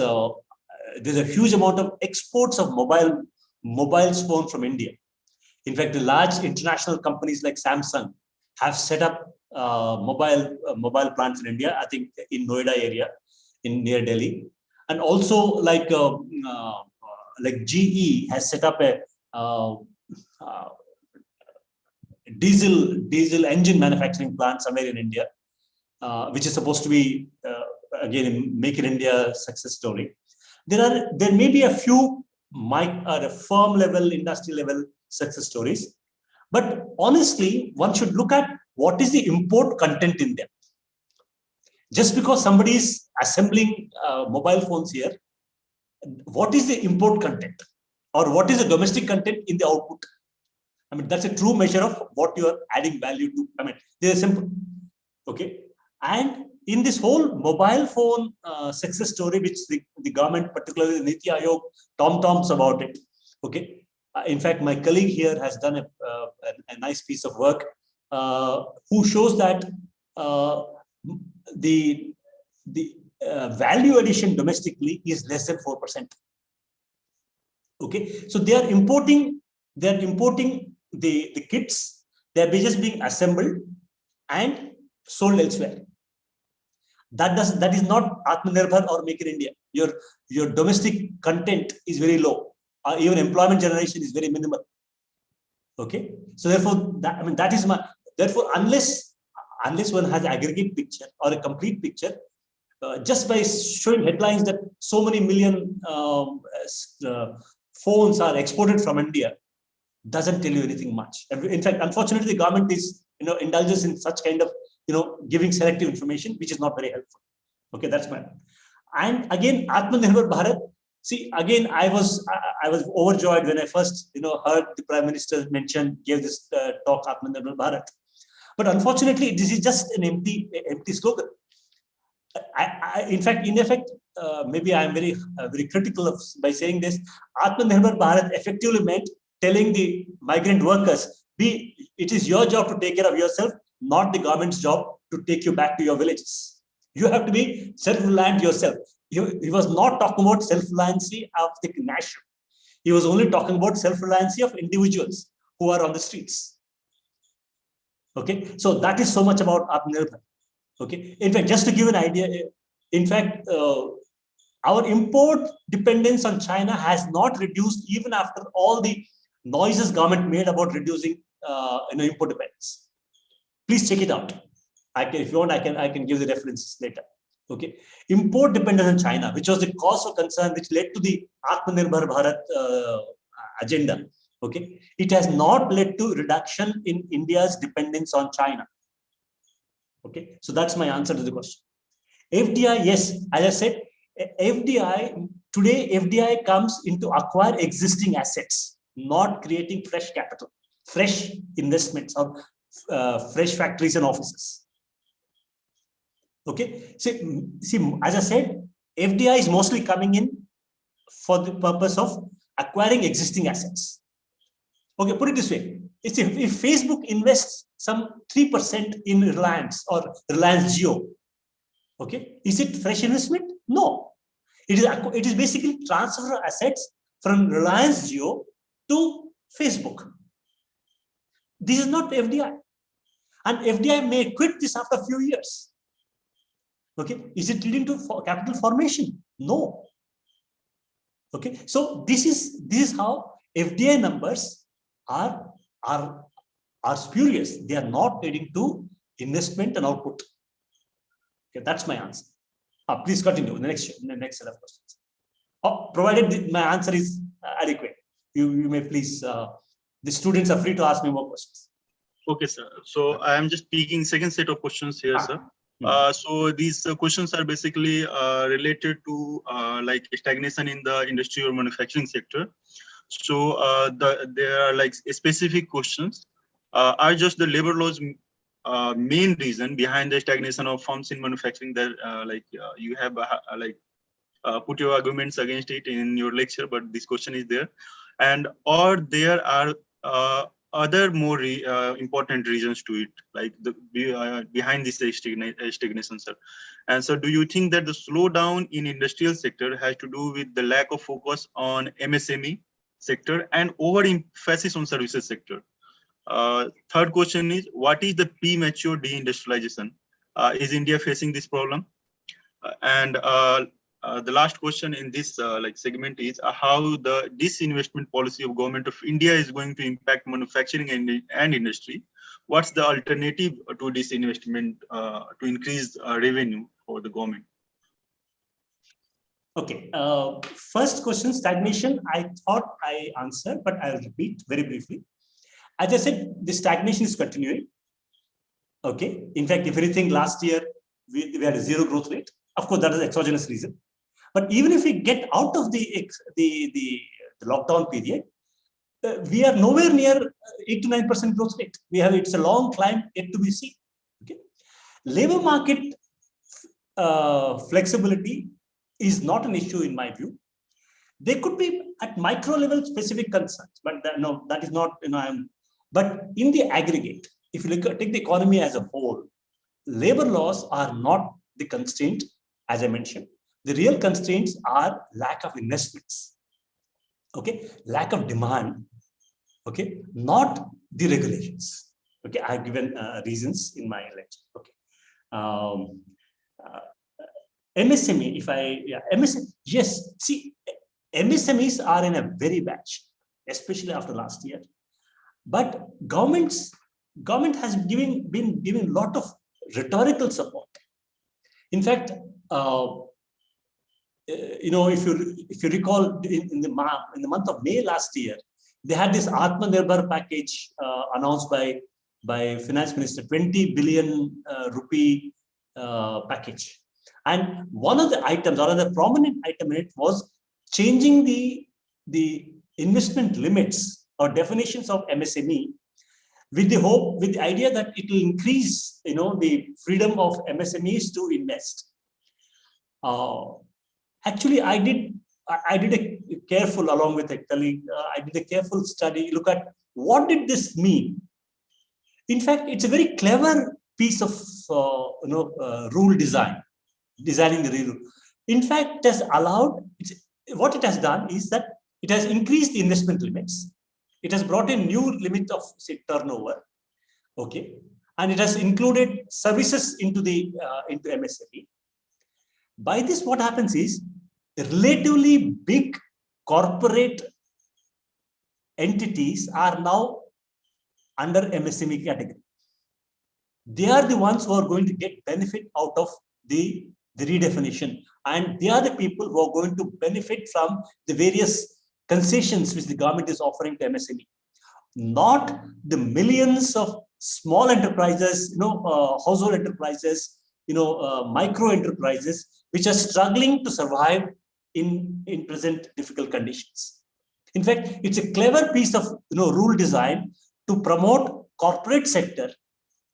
there's a huge amount of exports of mobile phone from India. In fact, the large international companies like Samsung have set up mobile plants in India. I think in Noida area, near Delhi, and also like GE has set up a diesel engine manufacturing plant somewhere in India, which is supposed to be again Make in India success story. There may be a few firm level, industry level success stories, but honestly, one should look at what is the import content in them. Just because somebody is assembling mobile phones here, what is the import content, or what is the domestic content in the output? I mean, that's a true measure of what you are adding value to. I mean, they're simple. Okay. And in this whole mobile phone success story, which the government, particularly the Niti Aayog, tom-toms about it. Okay. In fact, my colleague here has done a nice piece of work who shows that the value addition domestically is less than 4%. Okay. So they are importing the kits. They are just being assembled and sold elsewhere. That is not Atmanirbhar or Make in India. Your domestic content is very low. Even employment generation is very minimal. Okay, so therefore, unless one has aggregate picture or a complete picture, just by showing headlines that so many million phones are exported from India, doesn't tell you anything much. In fact, unfortunately, the government is indulges in such kind of giving selective information, which is not very helpful. Okay, that's my. And again, Atmanirbhar Bharat. See, again, I was overjoyed when I first heard the Prime Minister gave this talk, Atmanirbhar Bharat. But unfortunately, this is just an empty slogan. In effect, maybe I am very critical by saying this. Atmanirbhar Bharat effectively meant telling the migrant workers, it is your job to take care of yourself, not the government's job to take you back to your villages. You have to be self-reliant yourself. He was not talking about self-reliancy of the nation. He was only talking about self-reliancy of individuals who are on the streets. Okay, so that is so much about Atmanirbhar. Okay, in fact, just to give an idea, in fact, our import dependence on China has not reduced even after all the noises government made about reducing import dependence. Please check it out. If you want, I can give the references later. Okay, import dependence on China, which was the cause of concern, which led to the Atmanirbhar Bharat agenda. Okay, it has not led to reduction in India's dependence on China. Okay, so that's my answer to the question. FDI, yes, as I said, FDI today, FDI comes into acquire existing assets, not creating fresh capital, fresh investments, or fresh factories and offices. Okay, see, as I said, FDI is mostly coming in for the purpose of acquiring existing assets. Okay, put it this way: if Facebook invests some 3% in Reliance or Reliance Jio, okay, is it fresh investment? No, it is basically transfer of assets from Reliance Jio to Facebook. This is not FDI, and FDI may quit this after a few years. Okay, is it leading to capital formation? No. Okay, so this is how FDI numbers are spurious. They are not leading to investment and output. Okay, that's my answer. Please continue in the next set of questions. Provided my answer is adequate, you may please. The students are free to ask me more questions. Okay, sir. So I am just speaking second set of questions here, sir. So these questions are basically related to like stagnation in the industry or manufacturing sector. So there are like specific questions. Are just the labor laws main reason behind the stagnation of firms in manufacturing? That you have put your arguments against it in your lecture, but this question is there, and or there are other more important reasons to it, like behind this stagnation, sir. And so, do you think that the slowdown in industrial sector has to do with the lack of focus on MSME sector and over emphasis on services sector? Third question is, what is the premature deindustrialization? Is India facing this problem? The last question in this segment is how the disinvestment policy of government of India is going to impact manufacturing and industry. What's the alternative to disinvestment to increase revenue for the government? Okay, first question, stagnation, I thought I answered, but I'll repeat very briefly. As I said, the stagnation is continuing. Okay, in fact, if anything, last year we had a zero growth rate. Of course, that is exogenous reason. But even if we get out of the lockdown period, we are nowhere near 8 to 9% growth rate. It's a long climb yet to be seen. Okay, labor market flexibility is not an issue in my view. There could be at micro level specific concerns, but that is not. But in the aggregate, if you take the economy as a whole, labor laws are not the constraint, as I mentioned. The real constraints are lack of investments, okay, lack of demand, okay, not the regulations. Okay, I have given reasons in my lecture. Okay, MSME. MSME. Yes, see, MSMEs are in a very bad shape, especially after last year. But government has been giving a lot of rhetorical support. In fact, if you recall, in the month of May last year, they had this Atmanirbhar package announced by Finance Minister, 20 billion rupee package, and one of the items, or another prominent item in it, was changing the investment limits or definitions of MSME, with the idea that it will increase, the freedom of MSMEs to invest. Actually, I did a careful, along with a colleague, I did a careful study, look at what did this mean. In fact, it's a very clever piece of rule designing the rule. In fact, it has allowed, what it has done is that it has increased the investment limits. It has brought in new limit of, say, turnover, okay, and it has included services into MSME. By this, what happens is relatively big corporate entities are now under MSME category. they are the ones who are going to get benefit out of the redefinition. And they are the people who are going to benefit from the various concessions which the government is offering to MSME. Not the millions of small enterprises, household enterprises, micro enterprises, which are struggling to survive in present difficult conditions. In fact, it's a clever piece of rule design to promote corporate sector,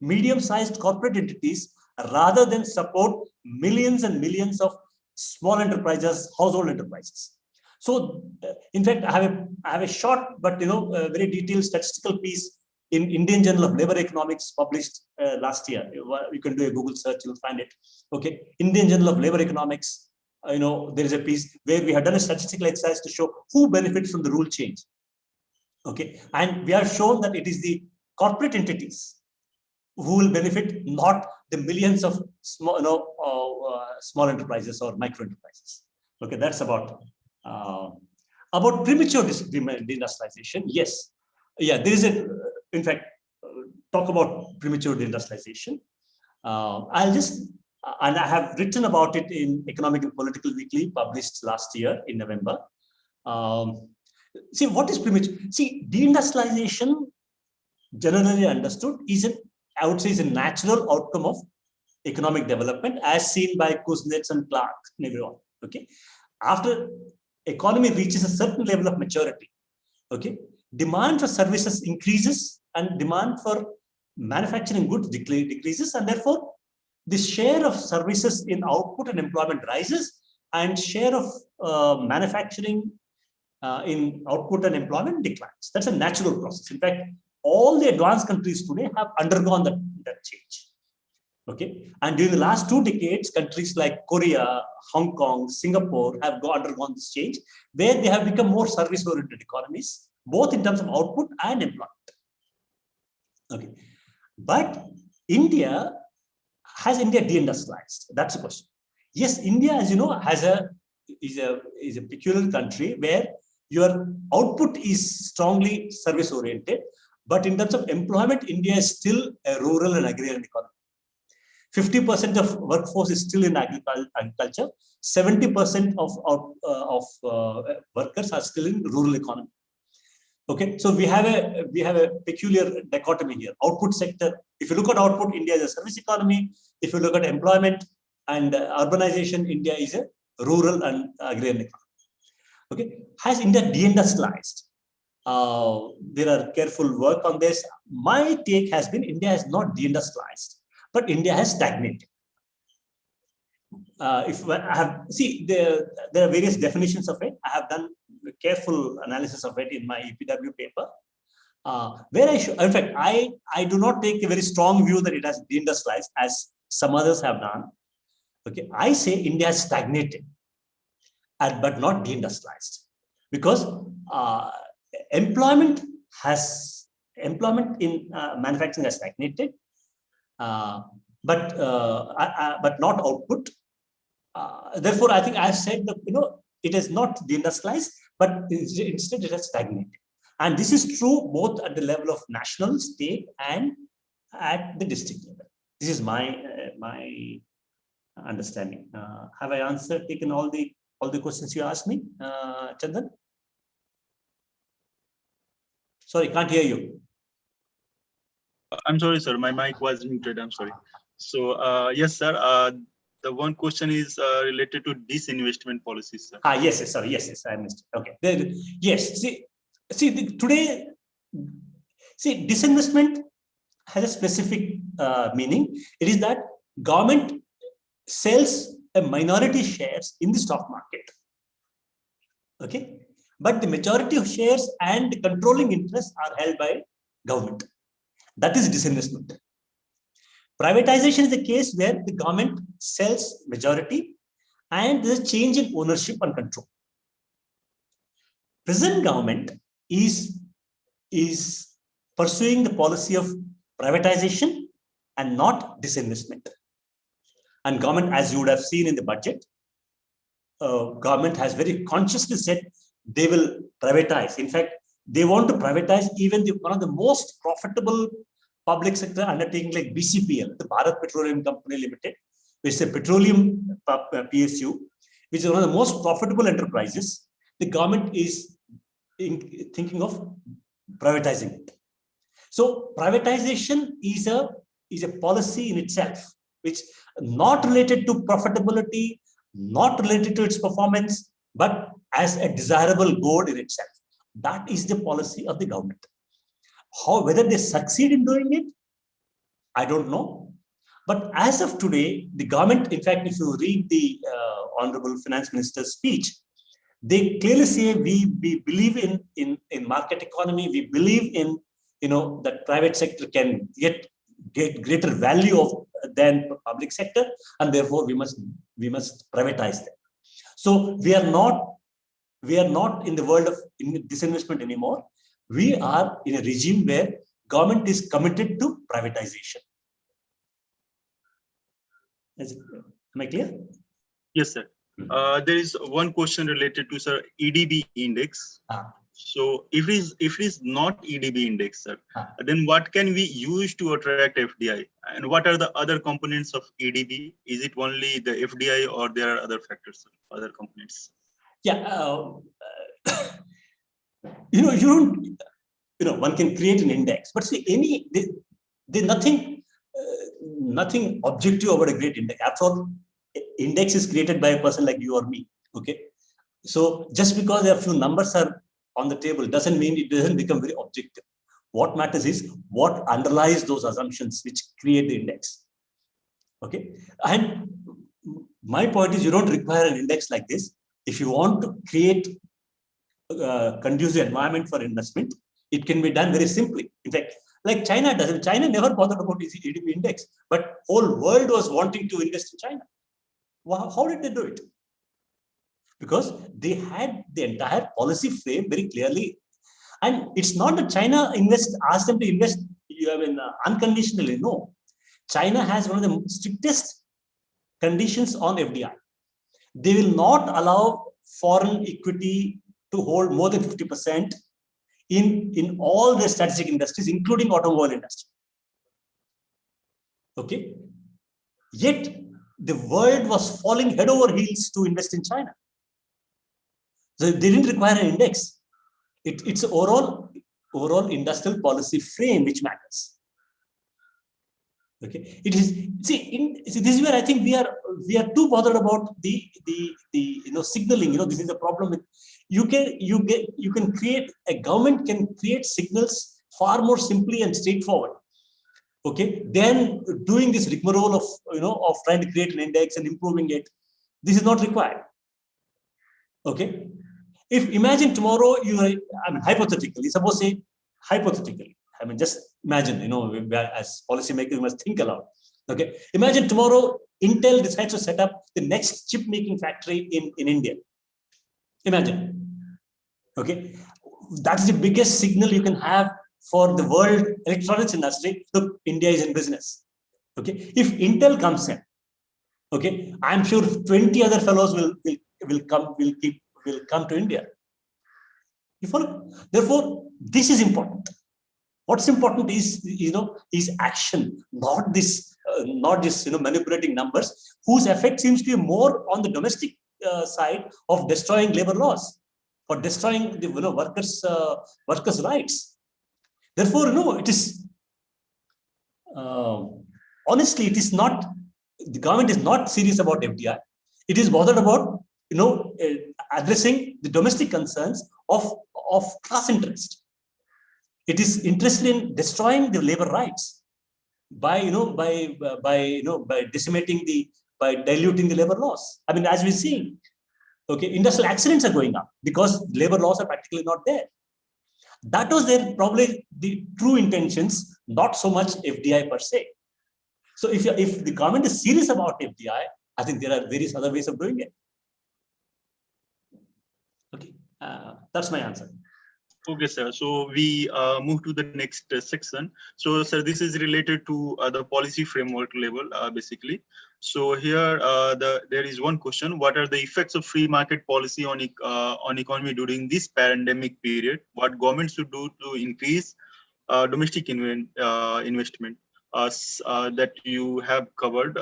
medium-sized corporate entities, rather than support millions and millions of small enterprises, household enterprises. So, in fact, I have a short but a very detailed statistical piece in Indian Journal of Labor Economics published last year. You can do a Google search, you'll find it. Okay, Indian Journal of Labor Economics. There is a piece where we have done a statistical exercise to show who benefits from the rule change. Okay, and we have shown that it is the corporate entities who will benefit, not the millions of small enterprises or micro enterprises. Okay, that's about premature deindustrialization. Yes, yeah, there is in fact, talk about premature deindustrialization. I'll just, and I have written about it in Economic and Political Weekly, published last year in November. See, what is premature? See, deindustrialization, generally understood, I would say, is a natural outcome of economic development, as seen by Kuznets and Clark and everyone. Okay, after economy reaches a certain level of maturity, okay, demand for services increases and demand for manufacturing goods decreases, and therefore the share of services in output and employment rises, and share of manufacturing in output and employment declines. That's a natural process. In fact, all the advanced countries today have undergone that change. Okay, and during the last 2 decades, countries like Korea, Hong Kong, Singapore have undergone this change, where they have become more service-oriented economies, both in terms of output and employment. Okay, but has India deindustrialized? That's the question. Yes, India, as you know, is a peculiar country where your output is strongly service-oriented, but in terms of employment, India is still a rural and agrarian economy. 50% of workforce is still in agriculture. 70% of workers are still in rural economy. Okay, so we have a peculiar dichotomy here. Output sector. If you look at output, India is a service economy. If you look at employment and urbanization, India is a rural and agrarian economy. Okay, has India deindustrialized? There are careful work on this. My take has been India has not deindustrialized, but India has stagnated. If I have there are various definitions of it. I have done a careful analysis of it in my EPW paper, where in fact, I do not take a very strong view that it has deindustrialized as some others have done. Okay, I say India has stagnated, but not deindustrialized, because employment in manufacturing has stagnated, but not output. Therefore, I think I've said that it is not deindustrialized, but instead it has stagnated. And this is true both at the level of national, state, and at the district level. This is my understanding. Have I taken all the questions you asked me, Chandan? Sorry, can't hear you. I'm sorry, sir. My mic was muted. I'm sorry. So, yes, sir. The one question is related to disinvestment policies, sir. Yes, sorry. Yes, I missed it. Okay. Yes. Today, disinvestment has a specific meaning. It is that government sells a minority shares in the stock market. Okay, but the majority of shares and the controlling interests are held by government. That is disinvestment. Privatization is the case where the government sells majority and there's a change in ownership and control. Present government is pursuing the policy of privatization and not disinvestment. And government, as you would have seen in the budget, government has very consciously said they will privatize. In fact, they want to privatize even one of the most profitable public sector undertaking like BCPL, the Bharat Petroleum Company Limited, which is a petroleum PSU, which is one of the most profitable enterprises, the government is thinking of privatizing it. So privatization is a policy in itself, which not related to profitability, not related to its performance, but as a desirable goal in itself. That is the policy of the government. Whether they succeed in doing it, I don't know. But as of today, the government, in fact, if you read the Honorable Finance Minister's speech, they clearly say we believe in market economy. We believe in that private sector can get greater value than public sector, and therefore we must privatize them. So we are not in the world of disinvestment anymore. We are in a regime where government is committed to privatization. Am I clear? Yes, sir. There is one question related to, sir, ADB Index. So if it is not ADB Index, sir, then what can we use to attract FDI? And what are the other components of ADB? Is it only the FDI, or there are other factors, other components? Yeah, one can create an index, but see, there's nothing objective about a great index. After all, index is created by a person like you or me. Okay, so just because there are few numbers are on the table doesn't mean it doesn't become very objective. What matters is what underlies those assumptions which create the index. Okay, and my point is you don't require an index like this. If you want to create a conducive environment for investment, it can be done very simply. In fact, like China doesn't. China never bothered about its ADB index, but whole world was wanting to invest in China. Well, how did they do it? Because they had the entire policy frame very clearly. And it's not that China asked them to invest unconditionally. No. China has one of the strictest conditions on FDI. They will not allow foreign equity to hold more than 50% in all the strategic industries, including automobile industry. Okay. Yet the world was falling head over heels to invest in China. So they didn't require an index. It's overall industrial policy frame which matters. Okay, it is. This is where I think we are too bothered about the signaling. This is a problem with you can create a government can create signals far more simply and straightforward. Okay, then doing this rigmarole of trying to create an index and improving it, this is not required. Okay, if imagine tomorrow hypothetically, suppose say hypothetically, just imagine, as policymakers, we must think aloud. Okay, imagine tomorrow Intel decides to set up the next chip making factory in India. Imagine. Okay, that's the biggest signal you can have for the world electronics industry. Look, India is in business. Okay, if Intel comes in, okay, I'm sure 20 other fellows will come to India. You follow? Therefore, this is important. What's important is action, not this manipulating numbers, whose effect seems to be more on the domestic side of destroying labor laws, or destroying the workers' rights. Therefore, it is honestly, it is not. The government is not serious about FDI. It is bothered about addressing the domestic concerns of class interest. It is interested in destroying the labor rights by decimating by diluting the labor laws. As we see, okay, industrial accidents are going up because labor laws are practically not there. That was probably the true intentions, not so much FDI per se. So if the government is serious about FDI, I think there are various other ways of doing it. Okay, that's my answer. Okay, sir. So we move to the next section. So, sir, this is related to the policy framework level, basically. So here, there is one question: what are the effects of free market policy on economy during this pandemic period? What government should do to increase domestic investment that you have covered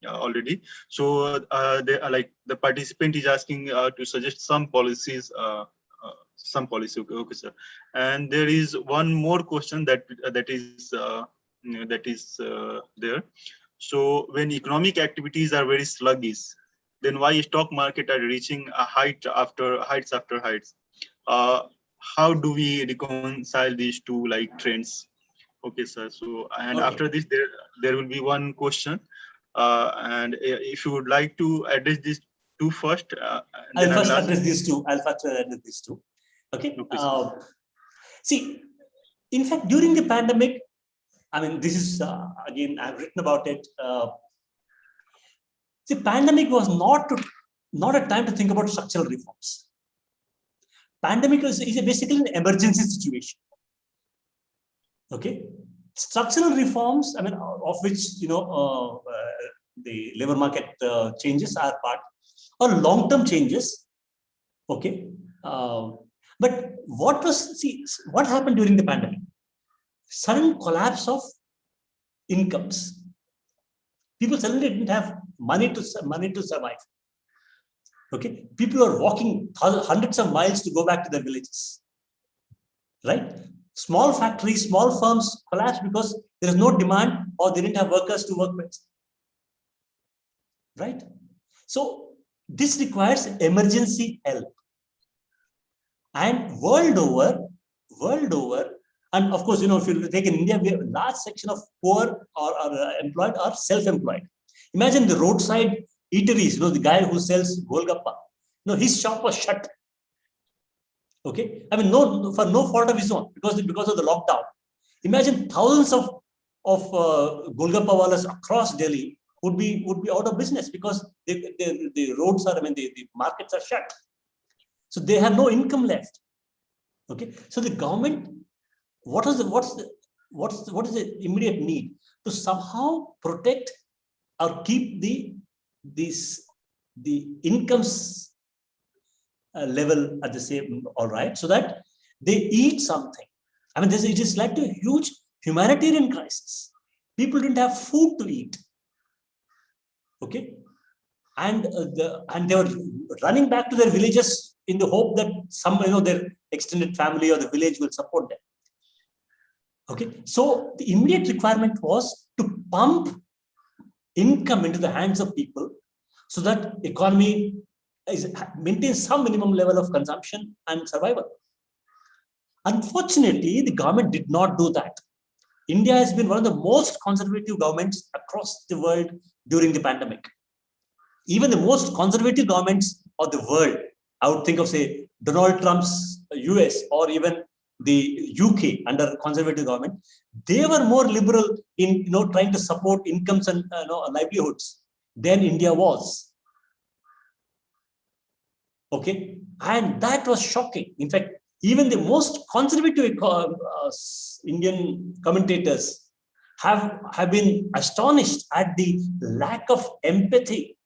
already. So they are like the participant is asking to suggest some policies, some policy. Okay, okay, sir. And there is one more question that is there. So when economic activities are very sluggish, then why stock market are reaching a heights after heights? How do we reconcile these two like trends? Okay, sir. So, and Okay. after this, there will be one question, and if you would like to address these two first, I'll then I first will ask. address these two. Okay. Okay, See, in fact, during the pandemic, I mean, this is again, I've written about it. The pandemic was not a time to think about structural reforms. Pandemic is basically an emergency situation. Okay, structural reforms, I mean, of which the labor market changes are part, or long-term changes. Okay, but what happened during the pandemic? Sudden collapse of incomes. People suddenly didn't have money to survive. Okay, people are walking hundreds of miles to go back to their villages. Right? Small factories, small firms collapsed because there is no demand or they didn't have workers to work with. Right? So this requires emergency help. And world over, and of course, if you take in India, we have a large section of poor or employed or self-employed. Imagine the roadside eateries, the guy who sells golgappa. His shop was shut. Okay, I mean, for no fault of his own, because of the lockdown. Imagine thousands of golgappa wallahs across Delhi would be out of business because the roads are, I mean, the markets are shut. So they have no income left. Okay, so the government, what is the immediate need? To somehow protect or keep the incomes level at the same, all right, so that they eat something. I mean, it has led to a huge humanitarian crisis. People didn't have food to eat. Okay, and they were running back to their villages in the hope that their extended family or the village will support them. Okay, so the immediate requirement was to pump income into the hands of people so that economy maintains some minimum level of consumption and survival. Unfortunately, the government did not do that. India has been one of the most conservative governments across the world during the pandemic. Even the most conservative governments of the world, I would think of, say, Donald Trump's US or even the UK under conservative government, they were more liberal in trying to support incomes and livelihoods than India was. Okay, and that was shocking. In fact, even the most conservative Indian commentators have been astonished at the lack of empathy,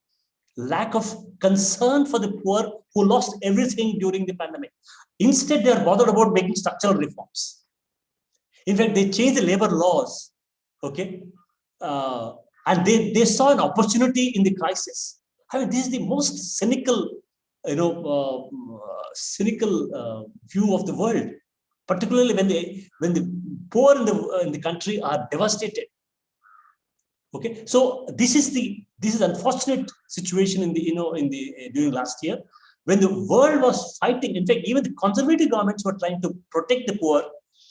lack of concern for the poor who lost everything during the pandemic. Instead, they are bothered about making structural reforms. In fact, they changed the labor laws. Okay, and they saw an opportunity in the crisis. I mean, this is the most cynical view of the world, particularly when the poor in the country are devastated. Okay, so this is unfortunate situation in the during last year when the world was fighting. In fact, even the conservative governments were trying to protect the poor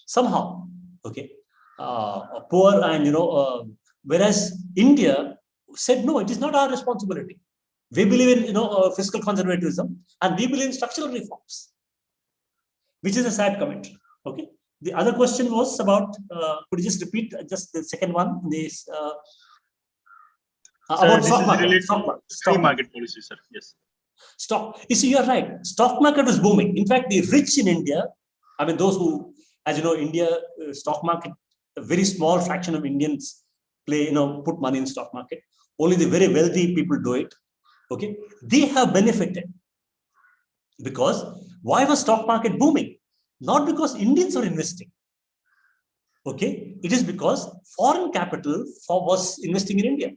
somehow. Okay, poor, and whereas India said no, it is not our responsibility. We believe in fiscal conservatism, and we believe in structural reforms, which is a sad comment. Okay. The other question was about. Could you just repeat just the second one? This about stock market. Stock market policy, sir. Yes. Stock. You see, you're right. Stock market was booming. In fact, the rich in India, I mean, those who, as you know, India stock market, a very small fraction of Indians put money in stock market. Only the very wealthy people do it. Okay, they have benefited because why was stock market booming? Not because Indians are investing. Okay, it is because foreign capital was investing in India.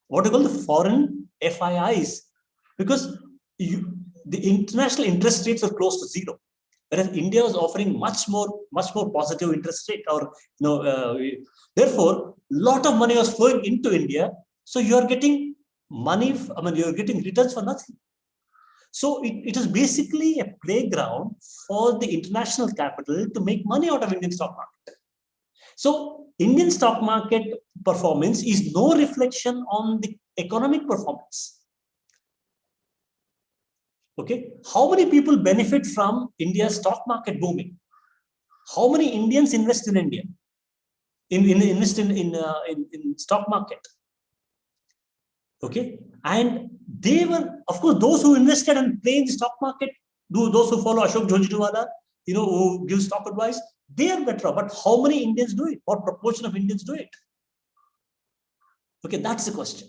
What do you call the foreign FIIs? Because the international interest rates are close to zero, whereas India was offering much more positive interest rate. Or therefore, lot of money was flowing into India. So you are getting money. I mean, you are getting returns for nothing. So it is basically a playground for the international capital to make money out of Indian stock market. So Indian stock market performance is no reflection on the economic performance. Okay, how many people benefit from India's stock market booming? How many Indians invest in India? Invest in stock market? Okay, and they were, of course, those who invested and play in the stock market, those who follow Ashok Jhunjhunwala, who gives stock advice, they are better. But how many Indians do it? What proportion of Indians do it? Okay, that's the question.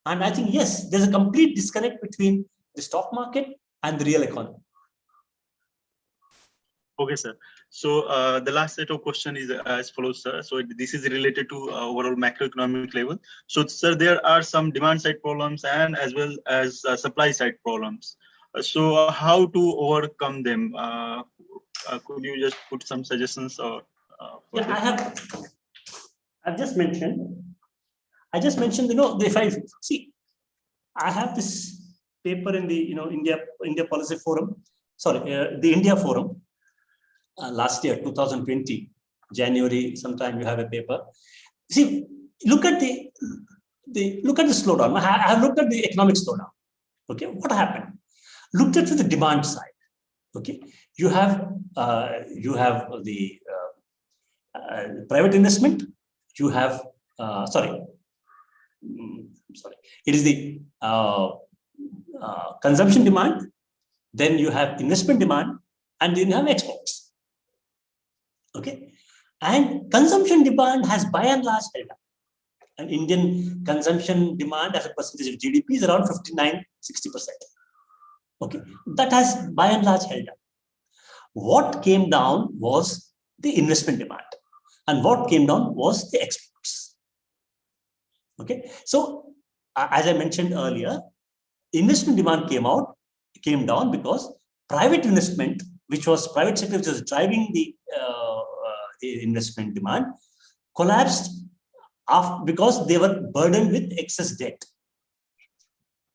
And I think, yes, there's a complete disconnect between the stock market and the real economy. Okay, sir. So the last set of question is as follows, sir. So this is related to overall macroeconomic level. So, sir, there are some demand side problems and as well as supply side problems. So how to overcome them? Could you just put some suggestions? Or yeah, I've just mentioned. If I see, I have this paper in the India Policy Forum. Sorry, the India Forum. Last year, 2020, January, sometime you have a paper. See, look at the slowdown. I have looked at the economic slowdown. Okay, what happened? Looked at the demand side. Okay, you have the private investment. You have it is the consumption demand. Then you have investment demand, and then you have exports. Okay, and consumption demand has by and large held up. And Indian consumption demand as a percentage of GDP is around 59-60%. Okay, that has by and large held up. What came down was the investment demand, and what came down was the exports. Okay, so as I mentioned earlier, investment demand came down because private investment, which was private sector, which was driving the investment demand, collapsed because they were burdened with excess debt.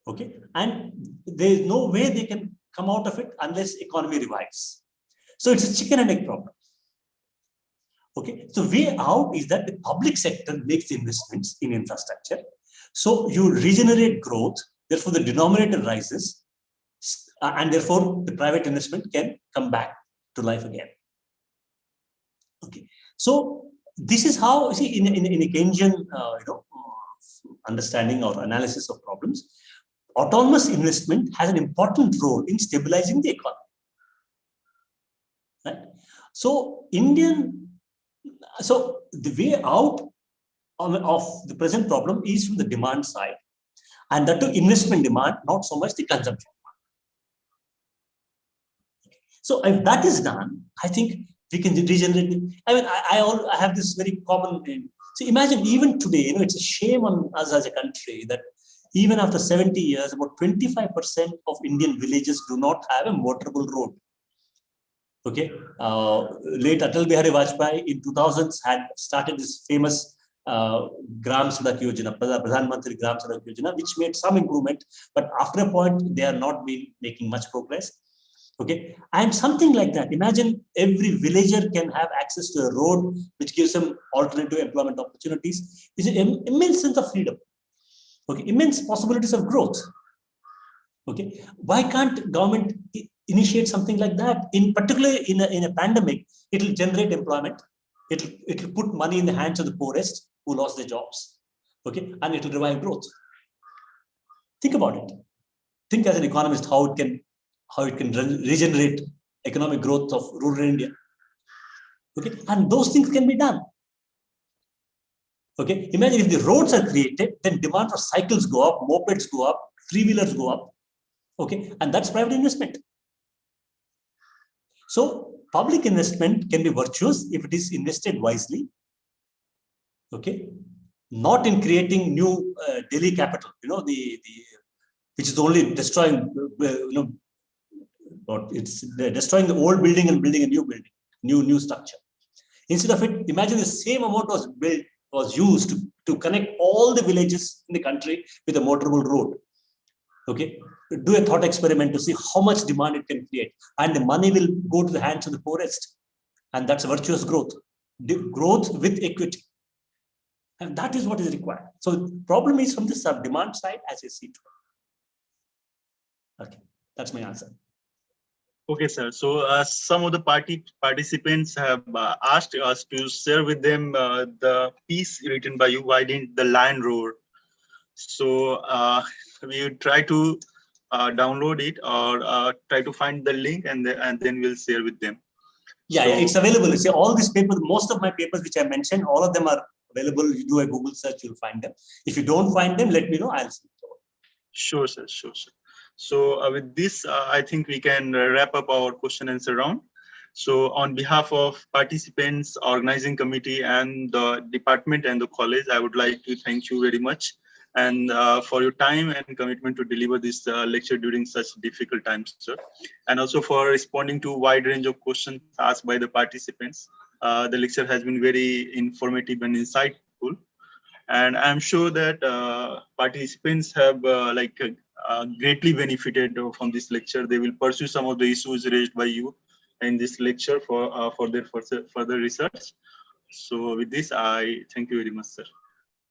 Okay, and there is no way they can come out of it unless economy revives. So it's a chicken and egg problem. Okay, so way out is that the public sector makes investments in infrastructure. So you regenerate growth, therefore the denominator rises, and therefore the private investment can come back to life again. Okay, so this is how, see, in a Keynesian understanding or analysis of problems, autonomous investment has an important role in stabilizing the economy. Right? So the way out of the present problem is from the demand side, and that to investment demand, not so much the consumption demand. So if that is done, I think we can regenerate. I mean, I have this very common thing. So imagine even today, it's a shame on us as a country that even after 70 years, about 25% of Indian villages do not have a motorable road. Okay, late Atal Bihari Vajpayee in 2000s had started this famous Gram Sadak Yojana, Pradhan Mantri Gram Sadak Yojana, which made some improvement, but after a point, they are not been making much progress. Okay, and something like that. Imagine every villager can have access to a road which gives them alternative employment opportunities. It's an immense sense of freedom. Okay, immense possibilities of growth. Okay, why can't government initiate something like that? In particular, in a pandemic, it will generate employment. It will put money in the hands of the poorest who lost their jobs. Okay, and it will revive growth. Think about it. Think as an economist how it can regenerate economic growth of rural India. Okay, and those things can be done. Okay, imagine if the roads are created, then demand for cycles go up, mopeds go up, three-wheelers go up. Okay, and that's private investment. So public investment can be virtuous if it is invested wisely, Okay, not in creating new Delhi capital, which is only destroying, it's destroying the old building and building a new building, new structure. Instead of it, imagine the same amount was used to connect all the villages in the country with a motorable road. Okay, do a thought experiment to see how much demand it can create, and the money will go to the hands of the poorest, and that's virtuous growth, growth with equity, and that is what is required. So the problem is from the demand side, as I see it. Okay, that's my answer. Okay, sir. So some of the participants have asked us to share with them the piece written by you, Why Didn't the Lion Roar? So we will try to download it or try to find the link, and then we'll share with them. Yeah, So, it's available. See, all these papers, most of my papers which I mentioned, all of them are available. You do a Google search, you'll find them. If you don't find them, let me know. I'll see. Sure, sir. Sure, sir. So with this, I think we can wrap up our question and answer round. So on behalf of participants, organizing committee, and the department and the college, I would like to thank you very much, and for your time and commitment to deliver this lecture during such difficult times, sir. And also for responding to a wide range of questions asked by the participants. The lecture has been very informative and insightful. And I'm sure that participants have greatly benefited from this lecture. They will pursue some of the issues raised by you in this lecture for their further research. So with this, I thank you very much, sir.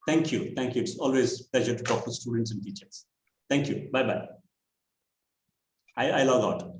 Thank you. Thank you. It's always a pleasure to talk to students and teachers. Thank you. Bye-bye. I log out.